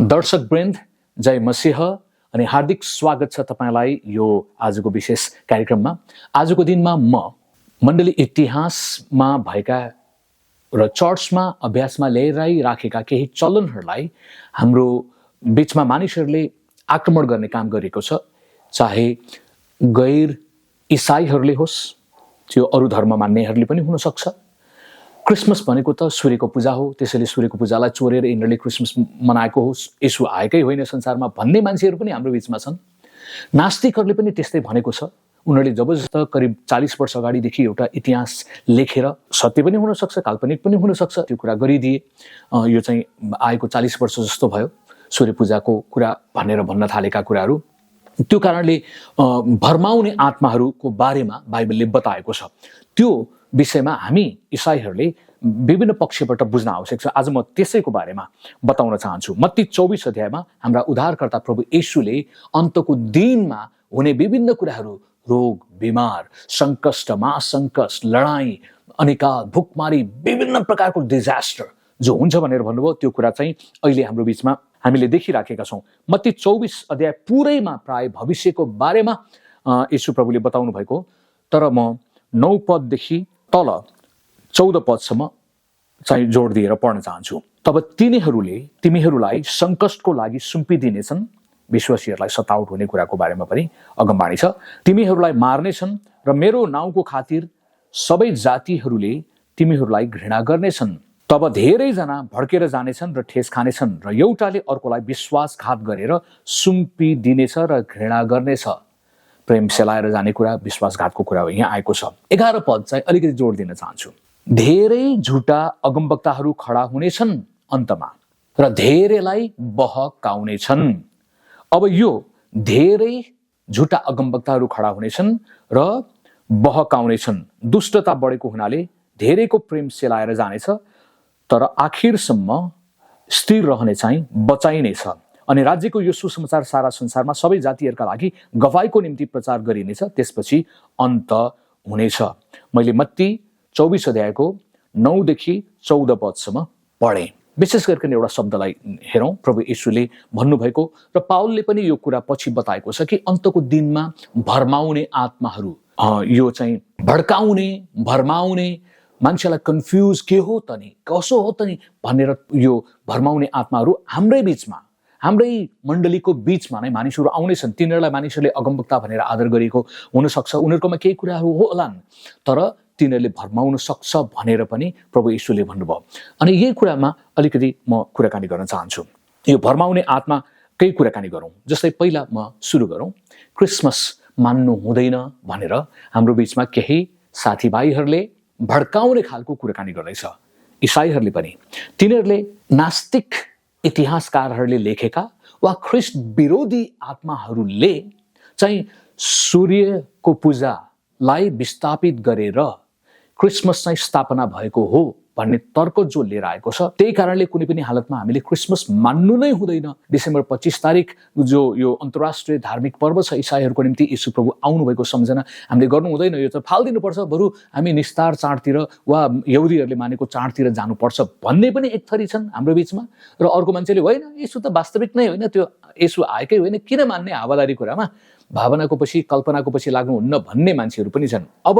दर्शकवृन्द, जय मसीह अनि हार्दिक स्वागत छ तपाईलाई यो आजको विशेष कार्यक्रममा। आजको दिनमा म मण्डली इतिहासमा भएका र चर्चमा अभ्यासमा ल्याइराखेका केही चलनहरूलाई हाम्रो बीचमा मानिसहरूले आक्रमण गर्ने काम गरेको छ। चाहे गैर इसाईहरूले होस्, त्यो अरू धर्म मान्नेहरूले पनि हुन सक्छ। क्रिसमस भनेको त सूर्यको पूजा हो, त्यसैले सूर्यको पूजालाई चोरेर यिनीहरूले क्रिसमस मनाएको हो, यसो आएकै होइन संसारमा भन्ने मान्छेहरू पनि हाम्रो बीचमा छन्। नास्तिकहरूले पनि त्यस्तै भनेको छ। उनीहरूले जबरजस्त करिब 40 वर्ष अगाडिदेखि एउटा इतिहास लेखेर, सत्य पनि हुन सक्छ, काल्पनिक पनि हुन सक्छ, त्यो कुरा गरिदिए। यो चाहिँ आएको 40 वर्ष जस्तो भयो सूर्य पूजाको कुरा भनेर भन्न थालेका कुराहरू। त्यो कारणले भरमाउने आत्माहरूको बारेमा बाइबलले बताएको छ। त्यो विषयमा हामी इसाईहरूले विभिन्न पक्षबाट बुझ्न आवश्यक छ। आज म त्यसैको बारेमा बताउन चाहन्छु। मत्ती 24 अध्यायमा हाम्रा उद्धारकर्ता प्रभु येशूले अन्तको दिनमा हुने विभिन्न कुराहरू, रोग, बिमार, सङ्कष्ट, महासङ्कष्ट, लडाईँ, अनिकाल, भुकमारी, विभिन्न प्रकारको डिजास्टर जो हुन्छ भनेर भन्नुभयो। त्यो कुरा चाहिँ अहिले हाम्रो बीचमा हामीले देखिराखेका छौँ। मत्ती 24 अध्याय पुरैमा प्राय भविष्यको बारेमा येशू प्रभुले बताउनु भएको। तर म 9 पददेखि तल 14 पदसम्म चाहिँ जोड दिएर पढ्न चाहन्छु। तब तिमीहरूलाई सङ्कष्टको लागि सुम्पिदिनेछन्। विश्वासीहरूलाई सताउट हुने कुराको बारेमा पनि अगमबाणी छ। तिमीहरूलाई मार्नेछन् र मेरो नाउँको खातिर सबै जातिहरूले तिमीहरूलाई घृणा गर्नेछन्। तब धेरैजना भड्केर जानेछन् र ठेस खानेछन् र एउटाले अर्कोलाई विश्वासघात गरेर सुम्पिदिनेछ र घृणा गर्नेछ। प्रेम सेलाएर जाने कुरा विश्वासघातको कुरा हो, यहाँ आएको छ। 11 पद चाहिँ अलिकति जोड दिन चाहन्छु। धेरै झुटा अगमवक्ताहरू खडा हुनेछन् अन्तमा र धेरैलाई बहकाउनेछन्। अब यो धेरै झुटा अगमवक्ताहरू खडा हुनेछन् र बहकाउनेछन्। दुष्टता बढेको हुनाले धेरैको प्रेम सेलाएर जानेछ, तर आखिरसम्म स्थिर रहने चाहिँ बचाइनेछ। अनि राज्यको यो सुसमाचार सारा संसारमा सबै जातिहरूका लागि गवाईको निम्ति प्रचार गरिनेछ, त्यसपछि अन्त हुनेछ। मैले मत्ती 24 अध्यायको 9 देखि 14 पदसम्म पढेँ। विशेष गरिकन एउटा शब्दलाई हेरौँ। प्रभु येशूले भन्नुभएको र पाउलले पनि यो कुरा पछि बताएको छ कि अन्तको दिनमा भरमाउने आत्माहरू, यो चाहिँ भड्काउने, भरमाउने, मान्छेलाई कन्फ्युज के हो त नि, कसो हो त नि भनेर यो भरमाउने आत्माहरू हाम्रै बीचमा, हाम्रै मण्डलीको बीचमा नै मानिसहरू आउनेछन्। तिनीहरूलाई मानिसहरूले अगमवक्ता भनेर आदर गरेको हुनसक्छ, उनीहरूकोमा केही कुराहरू होलान्, तर तिनीहरूले भरमाउन सक्छ भनेर पनि प्रभु येशूले भन्नुभयो। अनि यही कुरामा अलिकति म कुराकानी गर्न चाहन्छु। यो भरमाउने आत्माकै कुराकानी गरौँ। जस्तै पहिला म सुरु गरौँ। क्रिसमस मान्नु हुँदैन भनेर हाम्रो बीचमा केही साथीभाइहरूले भड्काउने खालको कुराकानी गर्दैछ। इसाईहरूले पनि, तिनीहरूले नास्तिक इतिहासकारहरूले लेखेका वा ख्रिस्ट विरोधी आत्माहरूले चाहिँ सूर्यको पूजालाई विस्थापित गरेर क्रिसमस चाहिँ स्थापना भएको हो भन्ने तर्क जो लिएर आएको छ। त्यही कारणले कुनै पनि हालतमा हामीले क्रिसमस मान्नु नै हुँदैन। डिसेम्बर 25 तारिक जो यो अन्तर्राष्ट्रिय धार्मिक पर्व छ इसाईहरूको निम्ति, यीशु प्रभु आउनुभएको सम्झना हामीले गर्नु हुँदैन। यो त फाल्दिनुपर्छ, बरु हामी निस्तार चाडतिर वा यहुदीहरूले मानेको चाडतिर जानुपर्छ भन्ने पनि एक थरी छन् हाम्रो बीचमा। र अर्को मान्छेले होइन, यीशु त वास्तविक नै होइन, त्यो यीशु आएकै होइन, किन मान्ने हावादारी कुरामा, भावनाको पछि, कल्पनाको पछि लाग्नुहुन्न भन्ने मान्छेहरू पनि छन्। अब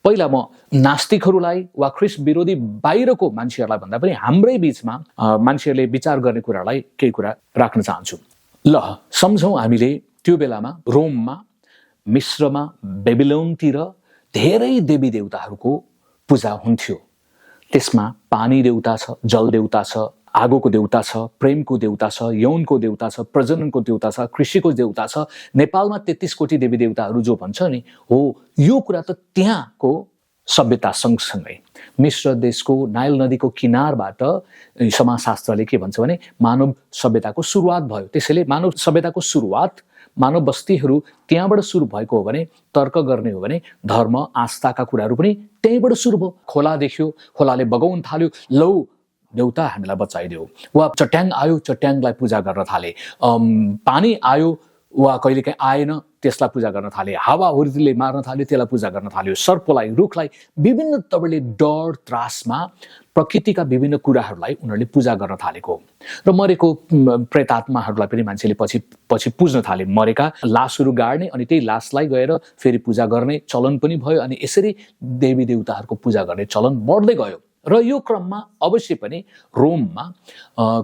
पहिला म नास्तिकहरूलाई वा ख्रिस्ट विरोधी बाहिरको मान्छेहरूलाई भन्दा पनि हाम्रै बीचमा मान्छेहरूले विचार गर्ने कुरालाई केही कुरा राख्न चाहन्छु। ल सम्झौँ, हामीले त्यो बेलामा रोममा, मिश्रमा, बेबिलोनतिर धेरै देवी देवताहरूको पूजा हुन्थ्यो। त्यसमा पानी देवता छ, जल देवता छ, आगोको देवता छ, प्रेमको देवता छ, यौनको देवता छ, प्रजननको देवता छ, कृषिको देवता छ। नेपालमा 33 कोटी देवी देवताहरू जो भन्छ नि, हो यो कुरा त त्यहाँको सभ्यता सँगसँगै मिश्र देशको नाइल नदीको किनारबाट समाजशास्त्रले के भन्छ भने मानव सभ्यताको सुरुवात भयो। त्यसैले मानव सभ्यताको सुरुवात, मानव बस्तीहरू त्यहाँबाट सुरु भएको हो भने, तर्क गर्ने हो भने धर्म आस्थाका कुराहरू पनि त्यहीँबाट सुरु भयो। खोला देख्यो, खोलाले बगाउन थाल्यो, लौ देउता हामीलाई बचाइदेऊ, वा चट्याङ आयो, चट्याङलाई पूजा गर्न थाले। पानी आयो, वा कहिलेकाहीँ आएन त्यसलाई पूजा गर्न थाले, हावाहुरीले मार्न थाल्यो त्यसलाई पूजा गर्न थाल्यो, सर्पलाई, रुखलाई, विभिन्न तपाईँले डर त्रासमा प्रकृतिका विभिन्न कुराहरूलाई उनीहरूले पूजा गर्न थालेको हो। र मरेको प्रेतात्माहरूलाई पनि मान्छेले पछि पुज्न थाले। मरेका लासहरू गाड्ने अनि त्यही लासलाई गएर फेरि पूजा गर्ने चलन पनि भयो अनि यसरी देवी देवताहरूको पूजा गर्ने चलन बढ्दै गयो। र यो क्रममा अवश्य पनि रोममा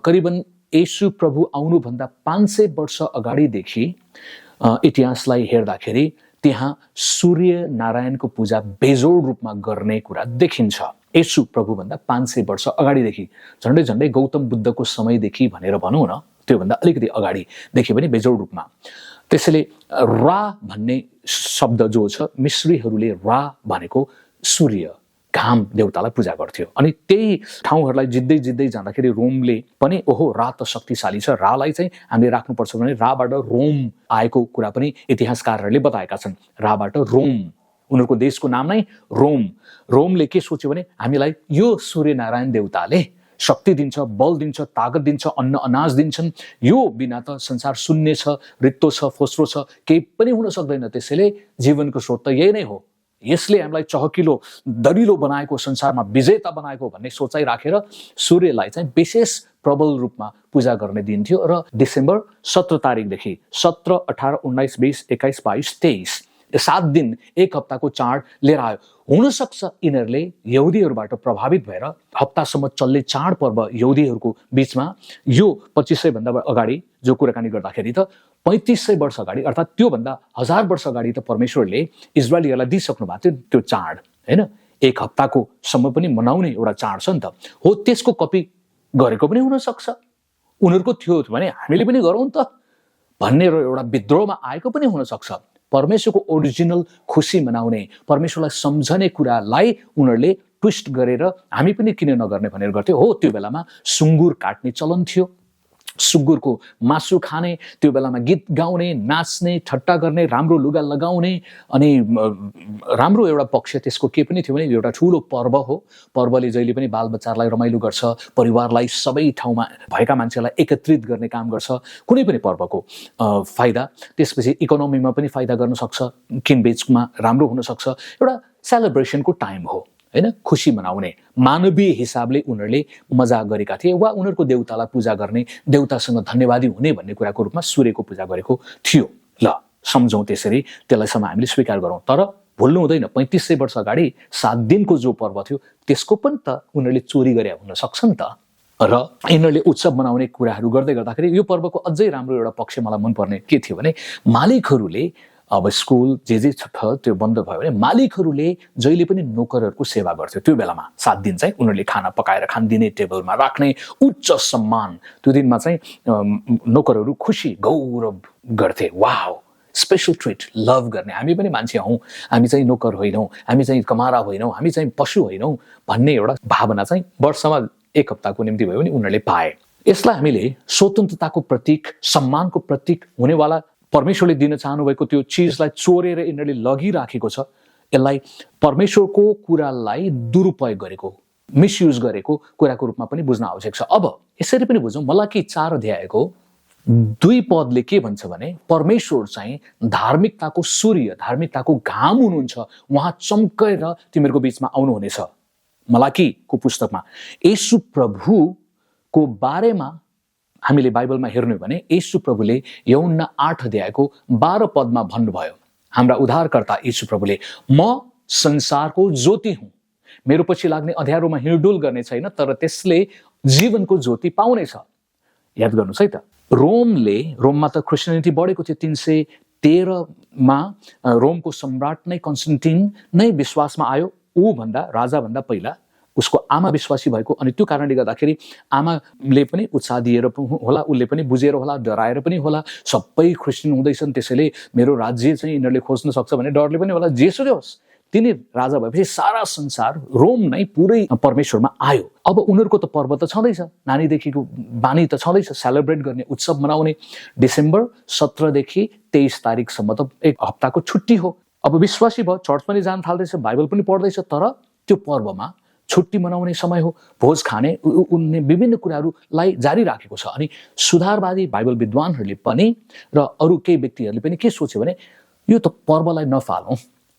करिबन येशू प्रभु आउनुभन्दा 500 वर्ष अगाडिदेखि इतिहासलाई हेर्दाखेरि त्यहाँ सूर्य नारायणको पूजा बेजोड रूपमा गर्ने कुरा देखिन्छ। येशू प्रभुभन्दा 500 वर्ष अगाडिदेखि, झन्डै झन्डै गौतम बुद्धको समयदेखि भनेर भनौँ न, त्योभन्दा अलिकति अगाडिदेखि पनि बेजोड रूपमा। त्यसैले रा भन्ने शब्द जो छ, मिश्रीहरूले रा भनेको सूर्य घाम देवतालाई पूजा गर्थ्यो। अनि त्यही ठाउँहरूलाई जित्दै जित्दै जाँदाखेरि रोमले पनि ओहो रा त शक्तिशाली छ, रालाई चाहिँ हामीले राख्नुपर्छ भने राबाट रोम आएको कुरा पनि इतिहासकारहरूले बताएका छन्। राबाट रोम, उनीहरूको देशको नाम नै रोम। रोमले के सोच्यो भने हामीलाई यो सूर्यनारायण देवताले शक्ति दिन्छ, बल दिन्छ, ताकत दिन्छ, अन्न अनाज दिन्छन्, यो बिना त संसार शून्य छ, रित्तो छ, फोस्रो छ, केही पनि हुन सक्दैन। त्यसैले जीवनको स्रोत त यही नै हो, यसले हामीलाई चहकिलो दरिलो बनाएको, संसारमा विजेता बनाएको भन्ने सोचाइ राखेर सूर्यलाई चाहिँ विशेष प्रबल रूपमा पूजा गर्ने दिन थियो। र डिसेम्बर 17 तारिकदेखि 17, 18, 19, 20, 21, 22, 23 7 दिन, एक हप्ताको चाड लिएर आयो। हुनसक्छ यिनीहरूले यहुदीहरूबाट प्रभावित भएर हप्तासम्म चल्ने चाड पर्व यहुदीहरूको बिचमा यो 2500 भन्दा अगाडि जो कुराकानी गर्दाखेरि त 3500 वर्ष अगाडि अर्थात् त्योभन्दा 1000 वर्ष अगाडि त परमेश्वरले इजरायलीहरूलाई दिइसक्नु भएको थियो त्यो चाड, होइन? एक हप्ताको सम्म पनि मनाउने एउटा चाड छ नि त। हो, त्यसको कपी गरेको पनि हुनसक्छ, उनीहरूको थियो भने हामीले पनि गरौँ त भन्ने एउटा विद्रोहमा आएको पनि हुनसक्छ। परमेश्वरको ओरिजिनल खुसी मनाउने, परमेश्वरलाई सम्झने कुरालाई उनीहरूले ट्विस्ट गरेर हामी पनि किन नगर्ने भनेर गर्थ्यो। हो, त्यो बेलामा सुँगुर काट्ने चलन थियो, सुँगुरको मासु खाने, त्यो बेलामा गीत गाउने, नाच्ने, ठट्टा गर्ने, राम्रो लुगा लगाउने। अनि राम्रो एउटा पक्ष त्यसको के पनि थियो भने एउटा ठुलो पर्व हो। पर्वले जहिले पनि बालबच्चाहरूलाई रमाइलो गर्छ, परिवारलाई सबै ठाउँमा भएका मान्छेलाई एकत्रित गर्ने काम गर्छ। कुनै पनि पर्वको फाइदा त्यसपछि इकोनोमीमा पनि फाइदा गर्न सक्छ, किनबेचमा राम्रो हुनसक्छ। एउटा सेलिब्रेसनको टाइम हो, होइन? खुसी मनाउने मानवीय हिसाबले उनीहरूले मजा गरेका थिए वा उनीहरूको देवतालाई पूजा गर्ने, देवतासँग धन्यवादी हुने भन्ने कुराको रूपमा सूर्यको पूजा गरेको थियो। ल सम्झौँ त्यसरी, त्यसलाईसम्म हामीले स्वीकार गरौँ। तर भुल्नु हुँदैन 3500 वर्ष अगाडि 7 दिनको जो पर्व थियो त्यसको पनि त उनीहरूले चोरी गरे हुन सक्छ नि त। र यिनीहरूले उत्सव मनाउने कुराहरू गर्दै गर्दाखेरि यो पर्वको अझै राम्रो एउटा पक्ष मलाई मनपर्ने के थियो भने मालिकहरूले अब स्कुल जे छ त्यो बन्द भयो भने मालिकहरूले जहिले पनि नोकरहरूको सेवा गर्थ्यो। त्यो बेलामा 7 दिन चाहिँ उनीहरूले खाना पकाएर खानदिने, टेबलमा राख्ने, उच्च सम्मान। त्यो दिनमा चाहिँ नोकरहरू खुसी गौरव गर्थे। वाउ, स्पेसल ट्रिट, लभ गर्ने। हामी पनि मान्छे हौँ, हामी चाहिँ नोकर होइनौँ, हामी चाहिँ कमारा होइनौँ, हामी चाहिँ पशु होइनौँ भन्ने एउटा भावना चाहिँ वर्षमा एक हप्ताको निम्ति भयो भने उनीहरूले पाए। यसलाई हामीले स्वतन्त्रताको प्रतीक, सम्मानको प्रतीक हुनेवाला परमेश्वरले दिन चाहनुभएको त्यो चिजलाई चोरेर यिनीहरूले लगिराखेको छ। यसलाई परमेश्वरको कुरालाई दुरुपयोग गरेको, मिसयुज गरेको कुराको रूपमा पनि बुझ्न आवश्यक छ। अब यसरी पनि बुझौँ, मलाकी 4 अध्यायको 2 पदले के भन्छ भने परमेश्वर चाहिँ धार्मिकताको सूर्य, धार्मिकताको घाम हुनुहुन्छ, उहाँ चम्केर तिमीहरूको बिचमा आउनुहुनेछ। मलाकीको पुस्तकमा येशू प्रभुको बारेमा हामीले बाइबलमा हेर्नु भने येशू प्रभुले यूहन्ना 8 अध्यायको 12 पदमा भन्नुभयो, हाम्रा उद्धारकर्ता येशू प्रभुले, म संसारको ज्योति हुँ, मेरो पछि लाग्ने अँध्यारोमा हिँडडुल गर्ने छैन, तर त्यसले जीवनको ज्योति पाउनेछ। याद गर्नुहोस् है त, रोममा त क्रिस्चियनिटी बढेको थियो। 313मा रोमको सम्राट नै कन्स्टेन्टिन नै विश्वासमा आयो। ऊभन्दा राजाभन्दा पहिला उसको आमा विश्वासी भएको, अनि त्यो कारणले गर्दाखेरि आमाले पनि उत्साह दिएर होला, उसले पनि बुझेर होला, डराएर पनि होला, सबै क्रिस्चियन हुँदैछन्, त्यसैले मेरो राज्य चाहिँ यिनीहरूले खोज्न सक्छ भन्ने डरले पनि होला। जेसुकै होस्, तिनी राजा भएपछि सारा संसार रोम नै पुरै परमेश्वरमा आयो। अब उनीहरूको त पर्व त छँदैछ, नानीदेखिको बानी त छँदैछ, सेलिब्रेट गर्ने, उत्सव मनाउने। डिसेम्बर 17 देखि 23 तारिकसम्म त एक हप्ताको छुट्टी हो। अब विश्वासी भयो, चर्च पनि जान थाल्दैछ, बाइबल पनि पढ्दैछ, तर त्यो पर्वमा छुट्टी मनाउने समय हो, भोज खाने उनले विभिन्न कुराहरूलाई जारी राखेको छ। अनि सुधारवादी बाइबल विद्वानहरूले पनि र अरू केही व्यक्तिहरूले पनि के सोच्यो भने यो त पर्वलाई नफालौँ,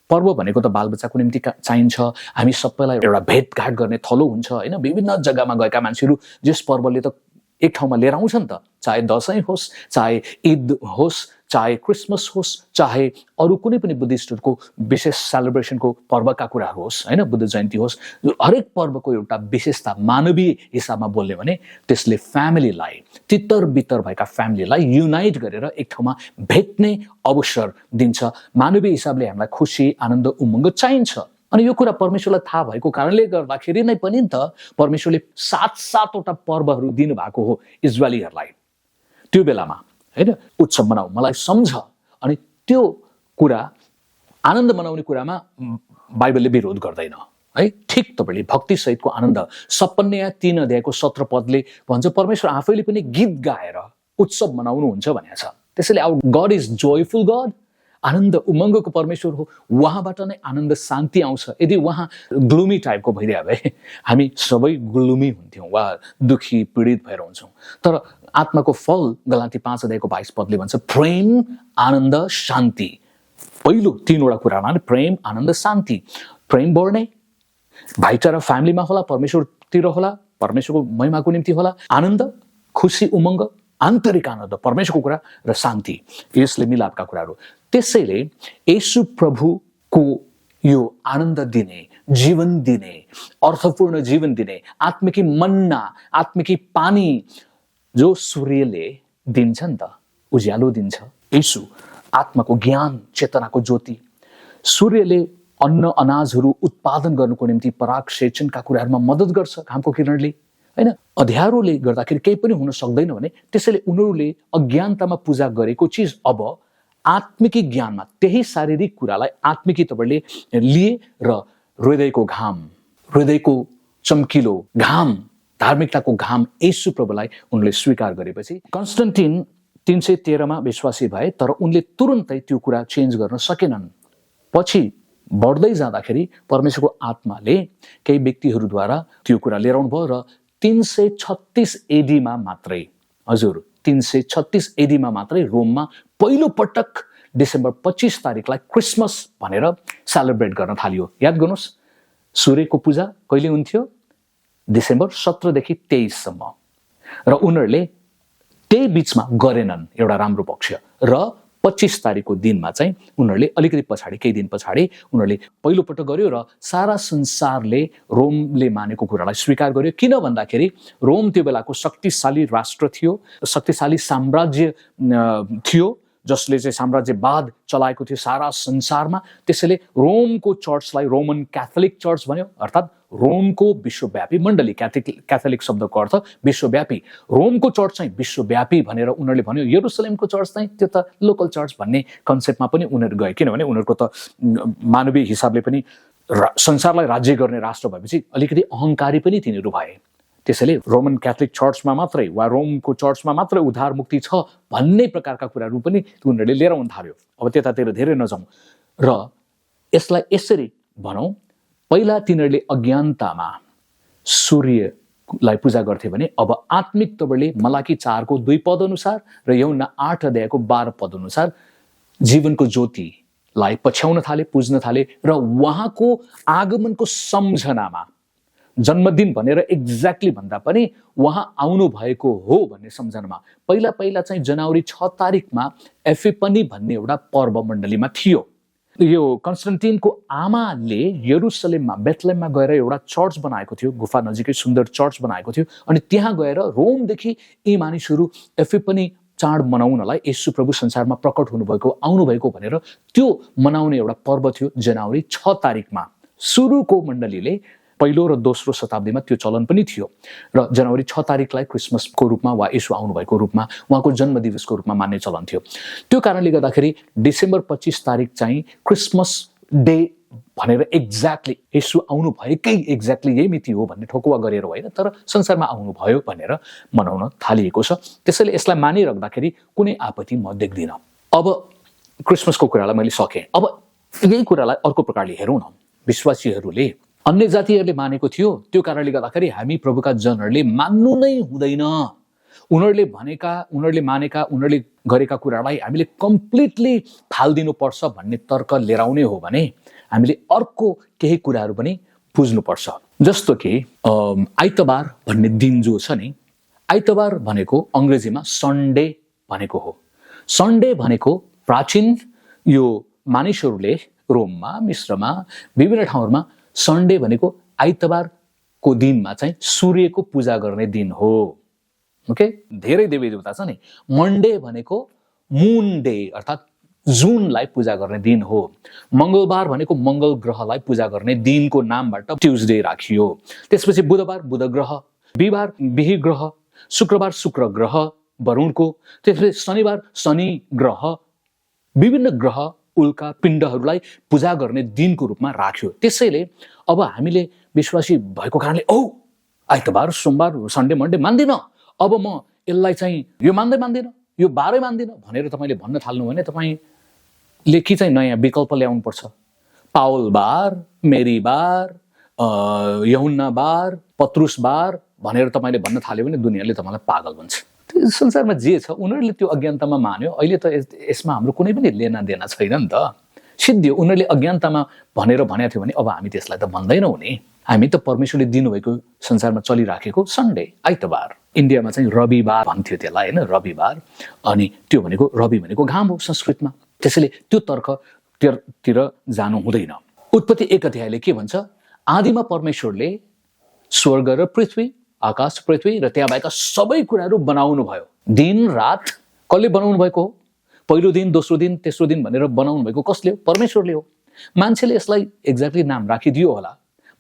पर्व भनेको त बालबच्चाको निम्ति चाहिन्छ, हामी सबैलाई एउटा भेटघाट गर्ने थलो हुन्छ होइन। विभिन्न जग्गामा गएका मान्छेहरू जस पर्वले त एक ठाउँमा लिएर आउँछ नि त, चाहे दसैँ होस्, चाहे ईद होस्, चाहे क्रिसमस होस्, चाहे अरू कुनै पनि बुद्धिस्टहरूको विशेष सेलिब्रेसनको पर्वका कुराहरू होस् होइन, बुद्ध जयन्ती होस्, हरेक पर्वको एउटा विशेषता मानवीय हिसाबमा बोल्ने भने त्यसले फ्यामिलीलाई, तितर बितर भएका फ्यामिलीलाई युनाइट गरेर एक ठाउँमा भेट्ने अवसर दिन्छ। मानवीय हिसाबले हामीलाई खुसी, आनन्द, उमङ्ग चाहिन्छ। अनि यो कुरा परमेश्वरलाई थाहा भएको कारणले गर्दाखेरि नै पनि त परमेश्वरले 7-7वटा पर्वहरू दिनुभएको हो इजरायलीहरूलाई। त्यो बेलामा होइन उत्सव मनाऊ, मलाई सम्झ। अनि त्यो कुरा आनन्द मनाउने कुरामा बाइबलले विरोध गर्दैन है। ठिक तपाईँले भक्तिसहितको आनन्द, सपन्या 3 अध्यायको 17 पदले भन्छ परमेश्वर आफैले पनि गीत गाएर उत्सव मनाउनुहुन्छ भनेको छ। त्यसैले our God is joyful God, आनन्द उमङ्गको परमेश्वर हो। उहाँबाट नै आनन्द शान्ति आउँछ। यदि उहाँ ग्लुमी टाइपको भइदियो भए हामी सबै ग्लुमी हुन्थ्यौँ वा दुखी पीडित भएर हुन्छौँ। तर आत्माको फल गलाती 5 अध्यायको 22 पदले भन्छ प्रेम, आनन्द, शान्ति। पहिलो 3वटा कुरामा प्रेम, आनन्द, शान्ति। प्रेम बढ्ने, भाइचारा फ्यामिलीमा होला, परमेश्वरतिर होला, परमेश्वरको महिमाको निम्ति होला। आनन्द, खुसी, उमङ्ग, आन्तरिक आनन्द, परमेश्वरको कुरा, र शान्ति, यसले मिलापका कुराहरू। त्यसैले येशू प्रभुको यो आनन्द दिने, जीवन दिने, अर्थपूर्ण जीवन दिने, आत्मिकी मन्ना, आत्मिकी पानी जो सूर्यले दिन्छ नि त, उज्यालो दिन्छ। येशू आत्माको ज्ञान, चेतनाको ज्योति। सूर्यले अन्न अनाजहरू उत्पादन गर्नुको निम्ति पराग सेचनका कुराहरूमा मद्दत गर्छ घामको किरणले होइन। अँध्यारोले गर्दाखेरि केही पनि हुन सक्दैन भने त्यसैले उनीहरूले अज्ञानतामा पूजा गरेको चिज अब आत्मिकी ज्ञानमा, त्यही शारीरिक कुरालाई आत्मिकी तपाईँले लिए र हृदयको घाम, हृदयको चम्किलो घाम, धार्मिकताको घाम येशू प्रभुलाई उनले स्वीकार गरेपछि कन्स्टेन्टिन 313मा विश्वासी भए, तर उनले तुरुन्तै त्यो कुरा चेन्ज गर्न सकेनन्। पछि बढ्दै जाँदाखेरि परमेश्वरको आत्माले केही व्यक्तिहरूद्वारा त्यो कुरा लिएर आउनुभयो र 336 एडीमा मात्रै, हजुर 336 एडीमा मात्रै रोममा पहिलो पटक डिसेम्बर 25 तारिकलाई क्रिसमस भनेर सेलिब्रेट गर्न थालियो। याद गर्नुहोस्, सूर्यको पूजा कहिले हुन्थ्यो? डिसेम्बर 17 देखि 23 सम्म। र उनीहरूले त्यही बिचमा गरेनन् एउटा राम्रो पक्ष। र 25 तारिकको दिनमा चाहिँ उनीहरूले अलिकति पछाडि, केही दिन पछाडि उनीहरूले पहिलोपटक गर्यो र सारा संसारले रोमले मानेको कुरालाई स्वीकार गर्यो। किन भन्दाखेरि रोम त्यो बेलाको शक्तिशाली राष्ट्र थियो, शक्तिशाली साम्राज्य थियो जसले चाहिँ साम्राज्यवाद चलाएको थियो सारा संसारमा। त्यसैले रोमको चर्चलाई रोमन क्याथोलिक चर्च भन्यो, अर्थात् रोमको विश्वव्यापी मण्डली। क्याथोलिक शब्दको अर्थ विश्वव्यापी। रोमको चर्च चाहिँ विश्वव्यापी भनेर उनीहरूले भन्यो। यरुसलेमको चर्च चाहिँ त्यो त लोकल चर्च भन्ने कन्सेप्टमा पनि उनीहरू गए, किनभने उनीहरूको त मानवीय हिसाबले पनि संसारलाई राज्य गर्ने राष्ट्र भएपछि अलिकति अहङ्कारी पनि तिनीहरू भए। त्यसैले रोमन क्याथोलिक चर्चमा मात्रै वा रोमको चर्चमा मात्रै उद्धार मुक्ति छ भन्ने प्रकारका कुराहरू पनि उनीहरूले लिएर आउन थाल्यो। अब त्यतातिर धेरै नजाउँ र यसलाई यसरी भनौँ, पहिला तिनीहरूले अज्ञानतामा सूर्यलाई पूजा गर्थे भने अब आत्मिक तपाईँले मलाकी 4को 2 पद अनुसार र यूहन्ना 8 अध्यायको 12 पद अनुसार जीवनको ज्योतिलाई पछ्याउन थाले, पुज्न थाले र उहाँको आगमनको सम्झनामा, जन्मदिन भनेर एक्ज्याक्टली भन्दा पनि उहाँ आउनु भएको हो भन्ने सम्झनामा पहिला पहिला चाहिँ जनवरी 6 तारिकमा एफिपनी भन्ने एउटा पर्व मण्डलीमा थियो। यो कन्स्टेन्टिनको आमाले यरुसलेममा बेथलेममा गएर एउटा चर्च बनाएको थियो, गुफा नजिकै सुन्दर चर्च बनाएको थियो। अनि त्यहाँ गएर रोमदेखि यी मानिसहरू एफिपनी चाड मनाउनलाई येशू प्रभु संसारमा प्रकट हुनुभएको, आउनुभएको भनेर त्यो मनाउने एउटा पर्व थियो जनवरी 6 तारिकमा। सुरुको मण्डलीले पहिलो र दोस्रो शताब्दीमा त्यो चलन पनि थियो र जनवरी 6 तारिकलाई क्रिसमसको रूपमा वा येशू आउनुभएको रूपमा, उहाँको जन्म दिवसको रूपमा मान्ने चलन थियो। त्यो कारणले गर्दाखेरि डिसेम्बर 25 तारिक चाहिँ क्रिसमस डे भनेर एक्ज्याक्टली येशू आउनु भएकै एक्ज्याक्टली यही मिति हो भन्ने ठोकुवा गरेर होइन, तर संसारमा आउनुभयो भनेर मनाउन थालिएको छ। त्यसैले यसलाई मानिराख्दाखेरि कुनै आपत्ति म देख्दिनँ। अब क्रिसमसको कुरालाई मैले सकेँ। अब यही कुरालाई अर्को प्रकारले हेरौँ न। विश्वासीहरूले अन्य जातिहरूले मानेको थियो, त्यो कारणले गर्दाखेरि हामी प्रभुका जनहरूले मान्नु नै हुँदैन। उनीहरूले मानेका, उनीहरूले गरेका कुरालाई हामीले कम्प्लिटली फालिदिनुपर्छ भन्ने तर्क लिएर आउने हो भने हामीले अर्को केही कुराहरू पनि बुझ्नुपर्छ। जस्तो कि आइतबार भन्ने दिन जो छ नि, आइतबार भनेको अङ्ग्रेजीमा सन्डे भनेको हो। सन्डे भनेको प्राचीन यो मानिसहरूले रोममा, मिश्रमा, विभिन्न ठाउँहरूमा सन्डे भनेको आइतबारको दिनमा चाहिँ सूर्यको पूजा गर्ने दिन हो। ओके, धेरै देवी देवता छ नि। मन्डे भनेको मुन डे अर्थात् जुनलाई पूजा गर्ने दिन हो। मङ्गलबार भनेको मङ्गल ग्रहलाई पूजा गर्ने दिनको नामबाट ट्युजडे राखियो। त्यसपछि बुधबार बुध ग्रह, बिहिबार बिही ग्रह, शुक्रबार शुक्र ग्रह वरुणको, त्यसपछि शनिबार शनि ग्रह, विभिन्न ग्रह उल्का पिण्डहरूलाई पूजा गर्ने दिनको रूपमा राख्यो। त्यसैले अब हामीले विश्वासी भएको कारणले आइतबार सोमबार सन्डे मन्डे मान्दिन, अब म यसलाई चाहिँ यो मान्दिनँ, यो बारै मान्दिनँ भनेर तपाईँले भन्न थाल्नु भने तपाईँले के चाहिँ नयाँ विकल्प ल्याउनु पर्छ। पावल बार, मेरी बार, यहुन्ना बार, पत्रुस बार भनेर तपाईँले भन्न थाल्यो भने दुनियाँले तपाईँलाई पागल भन्छ। संसारमा जे छ उनीहरूले त्यो अज्ञानतामा मान्यो। अहिले त यसमा हाम्रो कुनै पनि लेना देना छैन नि त, सिद्धियो। उनीहरूले अज्ञानतामा भनेर भनेको थियो भने अब हामी त्यसलाई त भन्दैनौँ नि। हामी त परमेश्वरले दिनुभएको संसारमा चलिराखेको सन्डे, आइतबार, इन्डियामा चाहिँ रविबार भन्थ्यो त्यसलाई, होइन, रविबार। अनि त्यो भनेको रवि भनेको घाम हो संस्कृतमा। त्यसैले त्यो तर्कतिर जानु हुँदैन। उत्पत्ति 1 अध्यायले के भन्छ? आदिमा परमेश्वरले स्वर्ग र पृथ्वी, आकाश पृथ्वी र त्यहाँ भएका सबै कुराहरू बनाउनु भयो। दिन रात कसले बनाउनु भएको हो? पहिलो दिन, दोस्रो दिन, तेस्रो दिन भनेर बनाउनु भएको कसले हो? परमेश्वरले हो। मान्छेले यसलाई एक्ज्याक्टली नाम राखिदियो होला,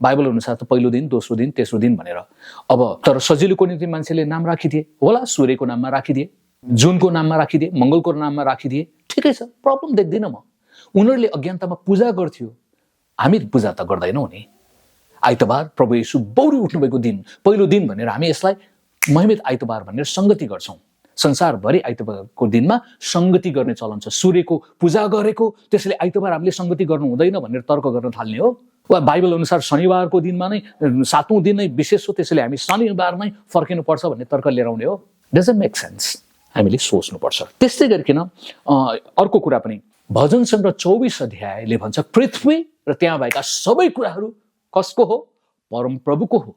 बाइबल अनुसार त पहिलो दिन, दोस्रो दिन, तेस्रो दिन भनेर। अब तर सजिलोको निम्ति मान्छेले नाम राखिदिए होला, सूर्यको नाममा राखिदिए, जुनको नाममा राखिदिए, मङ्गलको नाममा राखिदिए, ठिकै छ, प्रब्लम देख्दिनँ म। उनीहरूले अज्ञानतामा पूजा गर्थ्यो, हामी पूजा त गर्दैनौँ नि। आइतबार प्रभु येशू बौरी उठ्नुभएको दिन, पहिलो दिन भनेर हामी यसलाई महिमित आइतबार भनेर सङ्गति गर्छौँ। संसारभरि आइतबारको दिनमा सङ्गति गर्ने चलन छ। सूर्यको पूजा गरेको, त्यसैले आइतबार हामीले सङ्गति गर्नु हुँदैन भनेर तर्क गर्न थाल्ने हो। वा बाइबल अनुसार शनिबारको दिनमा नै 7औं दिन नै विशेष हो, त्यसैले हामी शनिबार नै फर्किनुपर्छ भन्ने तर्क लिएर आउने हो। Doesn't make sense. हामीले सोच्नुपर्छ। त्यस्तै गरिकन अर्को कुरा पनि भजन सङ्ग्रह 24 अध्यायले भन्छ, पृथ्वी र त्यहाँ भएका सबै कुराहरू कसको हो? परमप्रभुको हो।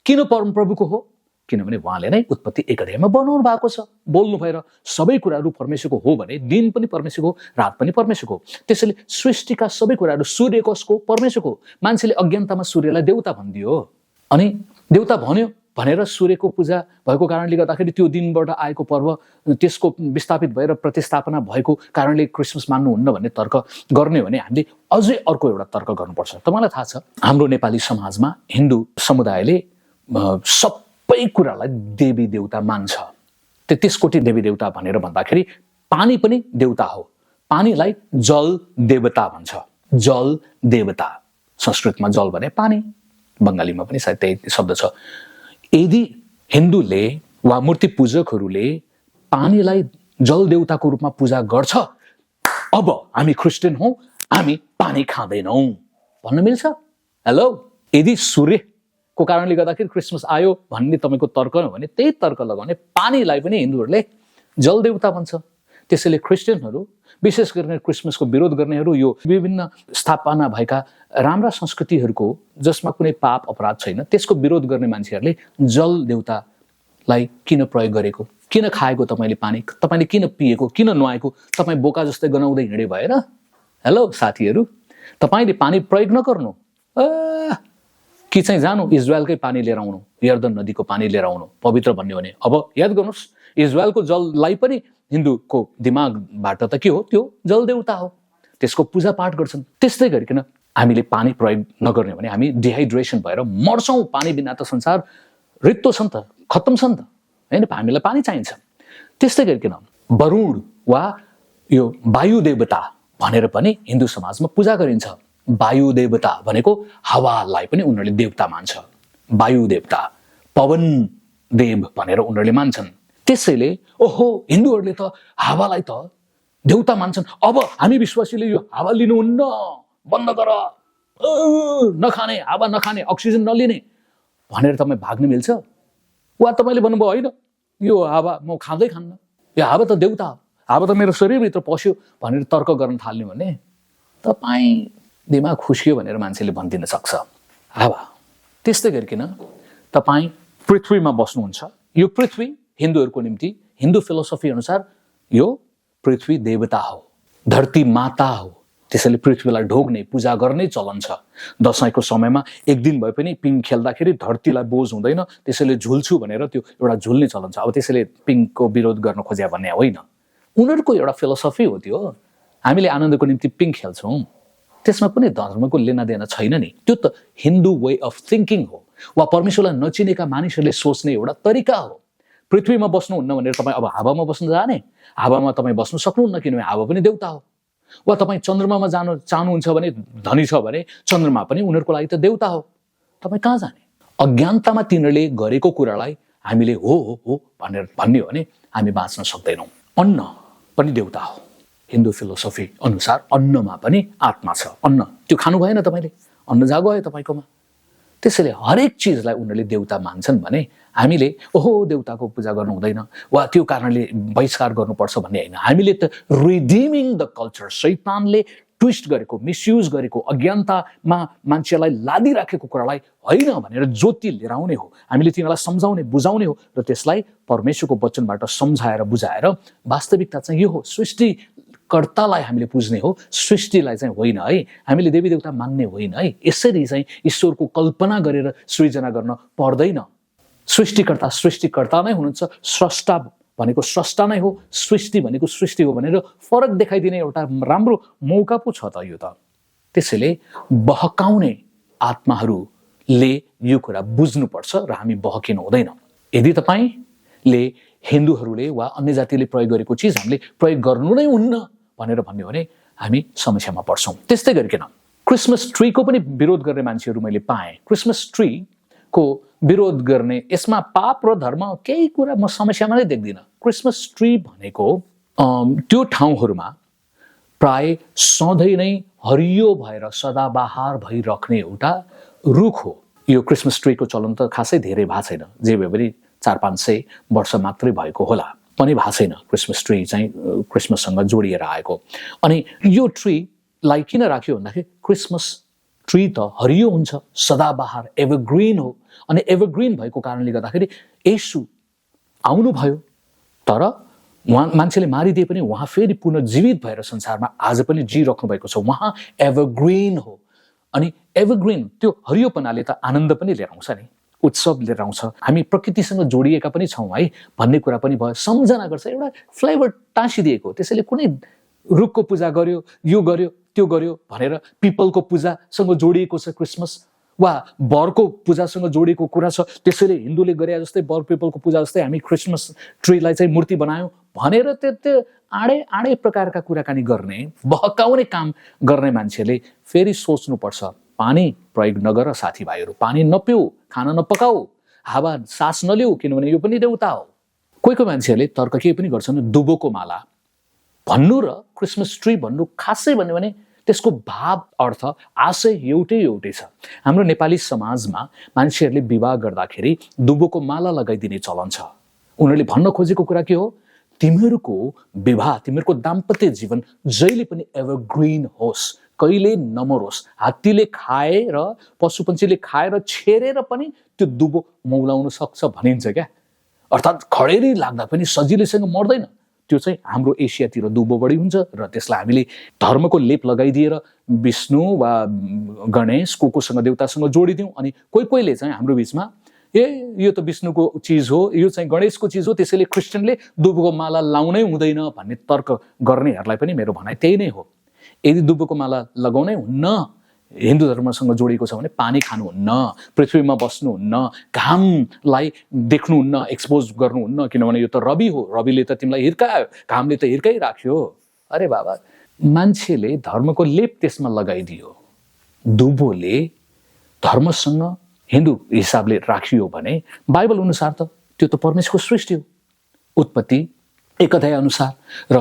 किन परमप्रभुको हो? किनभने उहाँले नै उत्पत्ति 1 अध्यायमा बनाउनु भएको छ। बोल्नु भएर सबै कुराहरू परमेश्वरको हो भने दिन पनि परमेश्वरको, रात पनि परमेश्वरको। त्यसैले सृष्टिका सबै कुराहरू, सूर्य कसको? परमेश्वरको। मान्छेले अज्ञानतामा सूर्यलाई देवता भनिदियो, अनि देवता भन्यो भनेर सूर्यको पूजा भएको कारणले गर्दाखेरि त्यो दिनबाट आएको पर्व त्यसको विस्थापित भएर प्रतिस्थापना भएको कारणले क्रिसमस मान्नुहुन्न भन्ने तर्क गर्ने भने हामीले अझै अर्को एउटा तर्क गर्नुपर्छ। तपाईँलाई थाहा छ, हाम्रो नेपाली समाजमा हिन्दू समुदायले सबै कुरालाई देवी देवता मान्छ। 33 कोटी देवी देवता भनेर भन्दाखेरि पानी पनि देवता हो। पानीलाई जल देवता भन्छ। जल देवता, संस्कृतमा जल भने पानी, बङ्गालीमा पनि सायद त्यही शब्द छ। यदि हिन्दूले वा मूर्ति पूजकहरूले पानीलाई जल देवताको रूपमा पूजा गर्छ, अब हामी क्रिस्चियन हौँ, हामी पानी खाँदैनौँ भन्न मिल्छ? हेलो, यदि सूर्यको कारणले गर्दाखेरि क्रिसमस आयो भन्ने तपाईँको तर्क हो भने त्यही तर्क लगाउने पानीलाई पनि हिन्दूहरूले जल देवता भन्छ। त्यसैले क्रिस्चियनहरू, विशेष गरेर क्रिसमसको विरोध गर्नेहरू, यो विभिन्न स्थापना भएका राम्रा संस्कृतिहरूको जसमा कुनै पाप अपराध छैन त्यसको विरोध गर्ने मान्छेहरूले जल देवतालाई किन प्रयोग गरेको, किन खाएको तपाईँले पानी, तपाईँले किन पिएको, किन नुहाएको, तपाईँ बोका जस्तै गनाउँदै हिँडे भएन? हेलो साथीहरू, तपाईँले पानी प्रयोग नगर्नु कि चाहिँ जानु इजरायलकै पानी लिएर आउनु, यर्दन नदीको पानी लिएर आउनु पवित्र भन्ने हो भने। अब याद गर्नुहोस्, इजरायलको जललाई पनि हिन्दूको दिमागबाट त के हो? त्यो जल देवता हो, त्यसको पूजा पाठ गर्छन्। त्यस्तै गरिकन हामीले पानी प्रयोग नगर्ने भने हामी डिहाइड्रेसन भएर मर्छौँ। पानी बिना त संसार रित्तो छ नि त, खत्तम छ नि त, होइन? हामीलाई पानी चाहिन्छ। त्यस्तै गरिकन वरुण वा यो वायु देवता भनेर पनि हिन्दू समाजमा पूजा गरिन्छ। वायु देवता भनेको हावालाई पनि उनीहरूले देवता मान्छ। वायु देवता, पवन देव भनेर उनीहरूले मान्छन्। त्यसैले ओहो, हिन्दूहरूले त हावालाई त देवता मान्छन्, अब हामी विश्वासीले यो हावा लिनुहुन्न, बन्द गर नखाने, हावा नखाने, अक्सिजन नलिने भनेर तपाईँ भाग्न मिल्छ? वा तपाईँले भन्नुभयो होइन यो हावा म खाँदै खान्न, यो हावा त देउता हो, हावा त मेरो शरीरभित्र पस्यो भनेर तर्क गर्न थाल्ने भने तपाईँ दिमाग खुस्कियो भनेर मान्छेले भनिदिन सक्छ। हावा त्यस्तै गरिकन तपाईँ पृथ्वीमा बस्नुहुन्छ। यो पृथ्वी हिन्दूहरूको निम्ति हिन्दू फिलोसफी अनुसार यो पृथ्वी देवता हो, धरती माता हो, त्यसैले पृथ्वीलाई ढोग्ने पूजा गर्ने चलन छ। दशैंको समयमा एक दिन भए पनि पिङ खेल्दाखेरि धरतीलाई बोझ हुँदैन, त्यसैले झुल्छु भनेर त्यो एउटा झुल्ने चलन छ। अब त्यसैले पिङको विरोध गर्न खोज्या भन्ने होइन, उनीहरूको एउटा फिलोसफी हो त्यो। हामीले आनन्दको निम्ति पिङ खेल्छौँ, त्यसमा कुनै धर्मको लेना देना छैन नि। त्यो त हिन्दू वे अफ थिङ्किङ हो, वा परमेश्वरलाई नचिनेका मानिसहरूले सोच्ने एउटा तरिका हो। पृथ्वीमा बस्नुहुन्न भनेर तपाईँ अब हावामा बस्न जाने? हावामा तपाईँ बस्न सक्नुहुन्न, किनभने हावा पनि देउता हो। वा तपाईँ चन्द्रमामा जान चाहनुहुन्छ भने, धनी छ भने चन्द्रमा पनि उनीहरूको लागि त देउता हो। तपाईँ कहाँ जाने? अज्ञानतामा तिनीहरूले गरेको कुरालाई हामीले हो हो हो भनेर भन्ने हो भने हामी बाँच्न सक्दैनौँ। अन्न पनि देउता हो, हिन्दू फिलोसफी अनुसार अन्नमा पनि आत्मा छ। अन्न त्यो खानु भएन तपाईँले, अन्न जागो आयो तपाईँकोमा। त्यसैले हरेक चिजलाई उनीहरूले देउता मान्छन् भने हामीले ओहो देउताको पूजा गर्नु हुँदैन वा त्यो कारणले बहिष्कार गर्नुपर्छ भन्ने होइन। हामीले त रिडिमिङ द कल्चर, शैतानले ट्विस्ट गरेको, मिसयुज गरेको, अज्ञानतामा मान्छेलाई लादिराखेको कुरालाई होइन भनेर ज्योति लिएर आउने हो। हामीले तिनीहरूलाई सम्झाउने, बुझाउने हो र त्यसलाई परमेश्वरको वचनबाट सम्झाएर बुझाएर वास्तविकता चाहिँ यो हो, सृष्टिकर्तालाई हामीले पुज्ने हो, सृष्टिलाई चाहिँ होइन है। हामीले देवी देवता मान्ने होइन है। यसरी चाहिँ ईश्वरको कल्पना गरेर सृजना गर्न पर्दैन। सृष्टिकर्ता नै हुनुहुन्छ, स्रष्टा भनेको स्रष्टा नै हो, सृष्टि भनेको सृष्टि हो भनेर फरक देखाइदिने एउटा राम्रो मौका पो छ त यो त। त्यसैले बहकाउने आत्माहरूले यो कुरा बुझ्नुपर्छ र हामी बहकिनु हुँदैन। यदि तपाईँले हिन्दूहरूले वा अन्य जातिले प्रयोग गरेको चिज हामीले प्रयोग गर्नु नै हुन्न भनेर भन्यो भने हामी समस्यामा पर्छौँ। त्यस्तै गरिकन क्रिसमस ट्रीको पनि विरोध गर्ने मान्छेहरू मैले पाएँ। क्रिसमस ट्रीको विरोध गर्ने, यसमा पाप र धर्म केही कुरा म समस्यामा नै देख्दिनँ। क्रिसमस ट्री भनेको त्यो ठाउँहरूमा प्राय सधैँ नै हरियो भएर सदाबहार भइराख्ने एउटा रुख हो। यो क्रिसमस ट्रीको चलन त खासै धेरै भएको छैन, जे भए पनि 400-500 वर्ष मात्रै भएको होला, पनि भएको छैन क्रिसमस ट्री चाहिँ क्रिसमससँग जोडिएर आएको। अनि यो ट्रीलाई किन राख्यो भन्दाखेरि क्रिसमस ट्री त हरियो हुन्छ, सदाबहार, एभरग्रिन हो। अनि एभरग्रिन भएको कारणले गर्दाखेरि येशू आउनुभयो, तर उहाँ मान्छेले मारिदिए पनि उहाँ फेरि पुनर्जीवित भएर संसारमा आज पनि जिइराख्नु भएको छ। उहाँ एभरग्रिन हो। अनि एभरग्रिन त्यो हरियोपनाले त आनन्द पनि लिएर आउँछ नि, उत्सव लिएर आउँछ। हामी प्रकृतिसँग जोडिएका पनि छौँ है भन्ने कुरा पनि भयो, सम्झना गर्छ, एउटा फ्लेभर टाँसिदिएको। त्यसैले कुनै रुखको पूजा गर्यो, यो गर्यो, त्यो गर्यो भनेर पिपलको पूजासँग जोडिएको छ क्रिसमस, वा बरको पूजासँग जोडिएको कुरा छ। त्यसैले हिन्दूले गरे जस्तै बर पिपलको पूजा जस्तै हामी क्रिसमस ट्रीलाई चाहिँ मूर्ति बनायौँ भनेर त्यो आडे प्रकारका कुराकानी गर्ने, बहकाउने काम गर्ने मान्छेले फेरि सोच्नुपर्छ। पानी प्रयोग नगर साथीभाइहरू, पानी नपिऊ, खाना नपकाऊ, हावा सास नलिऊ, किनभने यो पनि देउता हो। कोही कोही मान्छेहरूले तर्क के पनि गर्छन्, दुबोको माला भन्नु र क्रिसमस ट्री भन्नु खासै भन्यो भने त्यसको भाव अर्थ आशय एउटै छ। हाम्रो नेपाली समाजमा मान्छेहरूले विवाह गर्दाखेरि दुबोको माला लगाइदिने चलन छ। उनीहरूले भन्न खोजेको कुरा के हो, तिमीहरूको विवाह, तिमीहरूको दाम्पत्य जीवन जहिले पनि एभरग्रिन होस्, कहिले नमरोस्। हात्तीले खाएर, पशुपन्छीले खाएर छेरेर पनि त्यो दुबो मौलाउन सक्छ भनिन्छ क्या। अर्थात् खडेरी लाग्दा पनि सजिलैसँग मर्दैन। त्यो चाहिँ हाम्रो एसियातिर दुबो बढी हुन्छ र त्यसलाई हामीले धर्मको लेप लगाइदिएर विष्णु वा गणेश कोसँग देउतासँग जोडिदिउँ। अनि कोहीले चाहिँ हाम्रो बिचमा यो त विष्णुको चिज हो, यो चाहिँ गणेशको चिज हो, त्यसैले क्रिस्चियनले दुबोको माला लाउनै हुँदैन भन्ने तर्क गर्नेहरूलाई पनि मेरो भनाइ त्यही नै हो। यदि दुबोको माला लगाउनै हुन्न, हिन्दू धर्मसँग जोडिएको छ भने पानी खानुहुन्न, पृथ्वीमा बस्नुहुन्न, घामलाई देख्नुहुन्न, एक्सपोज गर्नुहुन्न, किनभने यो त रवि हो, रविले त तिमीलाई हिर्कायो, घामले त हिर्काइराख्यो। अरे बाबा, मान्छेले धर्मको लेप त्यसमा लगाइदियो। दुबोले धर्मसँग हिन्दू हिसाबले राखियो भने बाइबल अनुसार त त्यो त परमेश्वरको सृष्टि हो। उत्पत्ति 1 अध्याय अनुसार र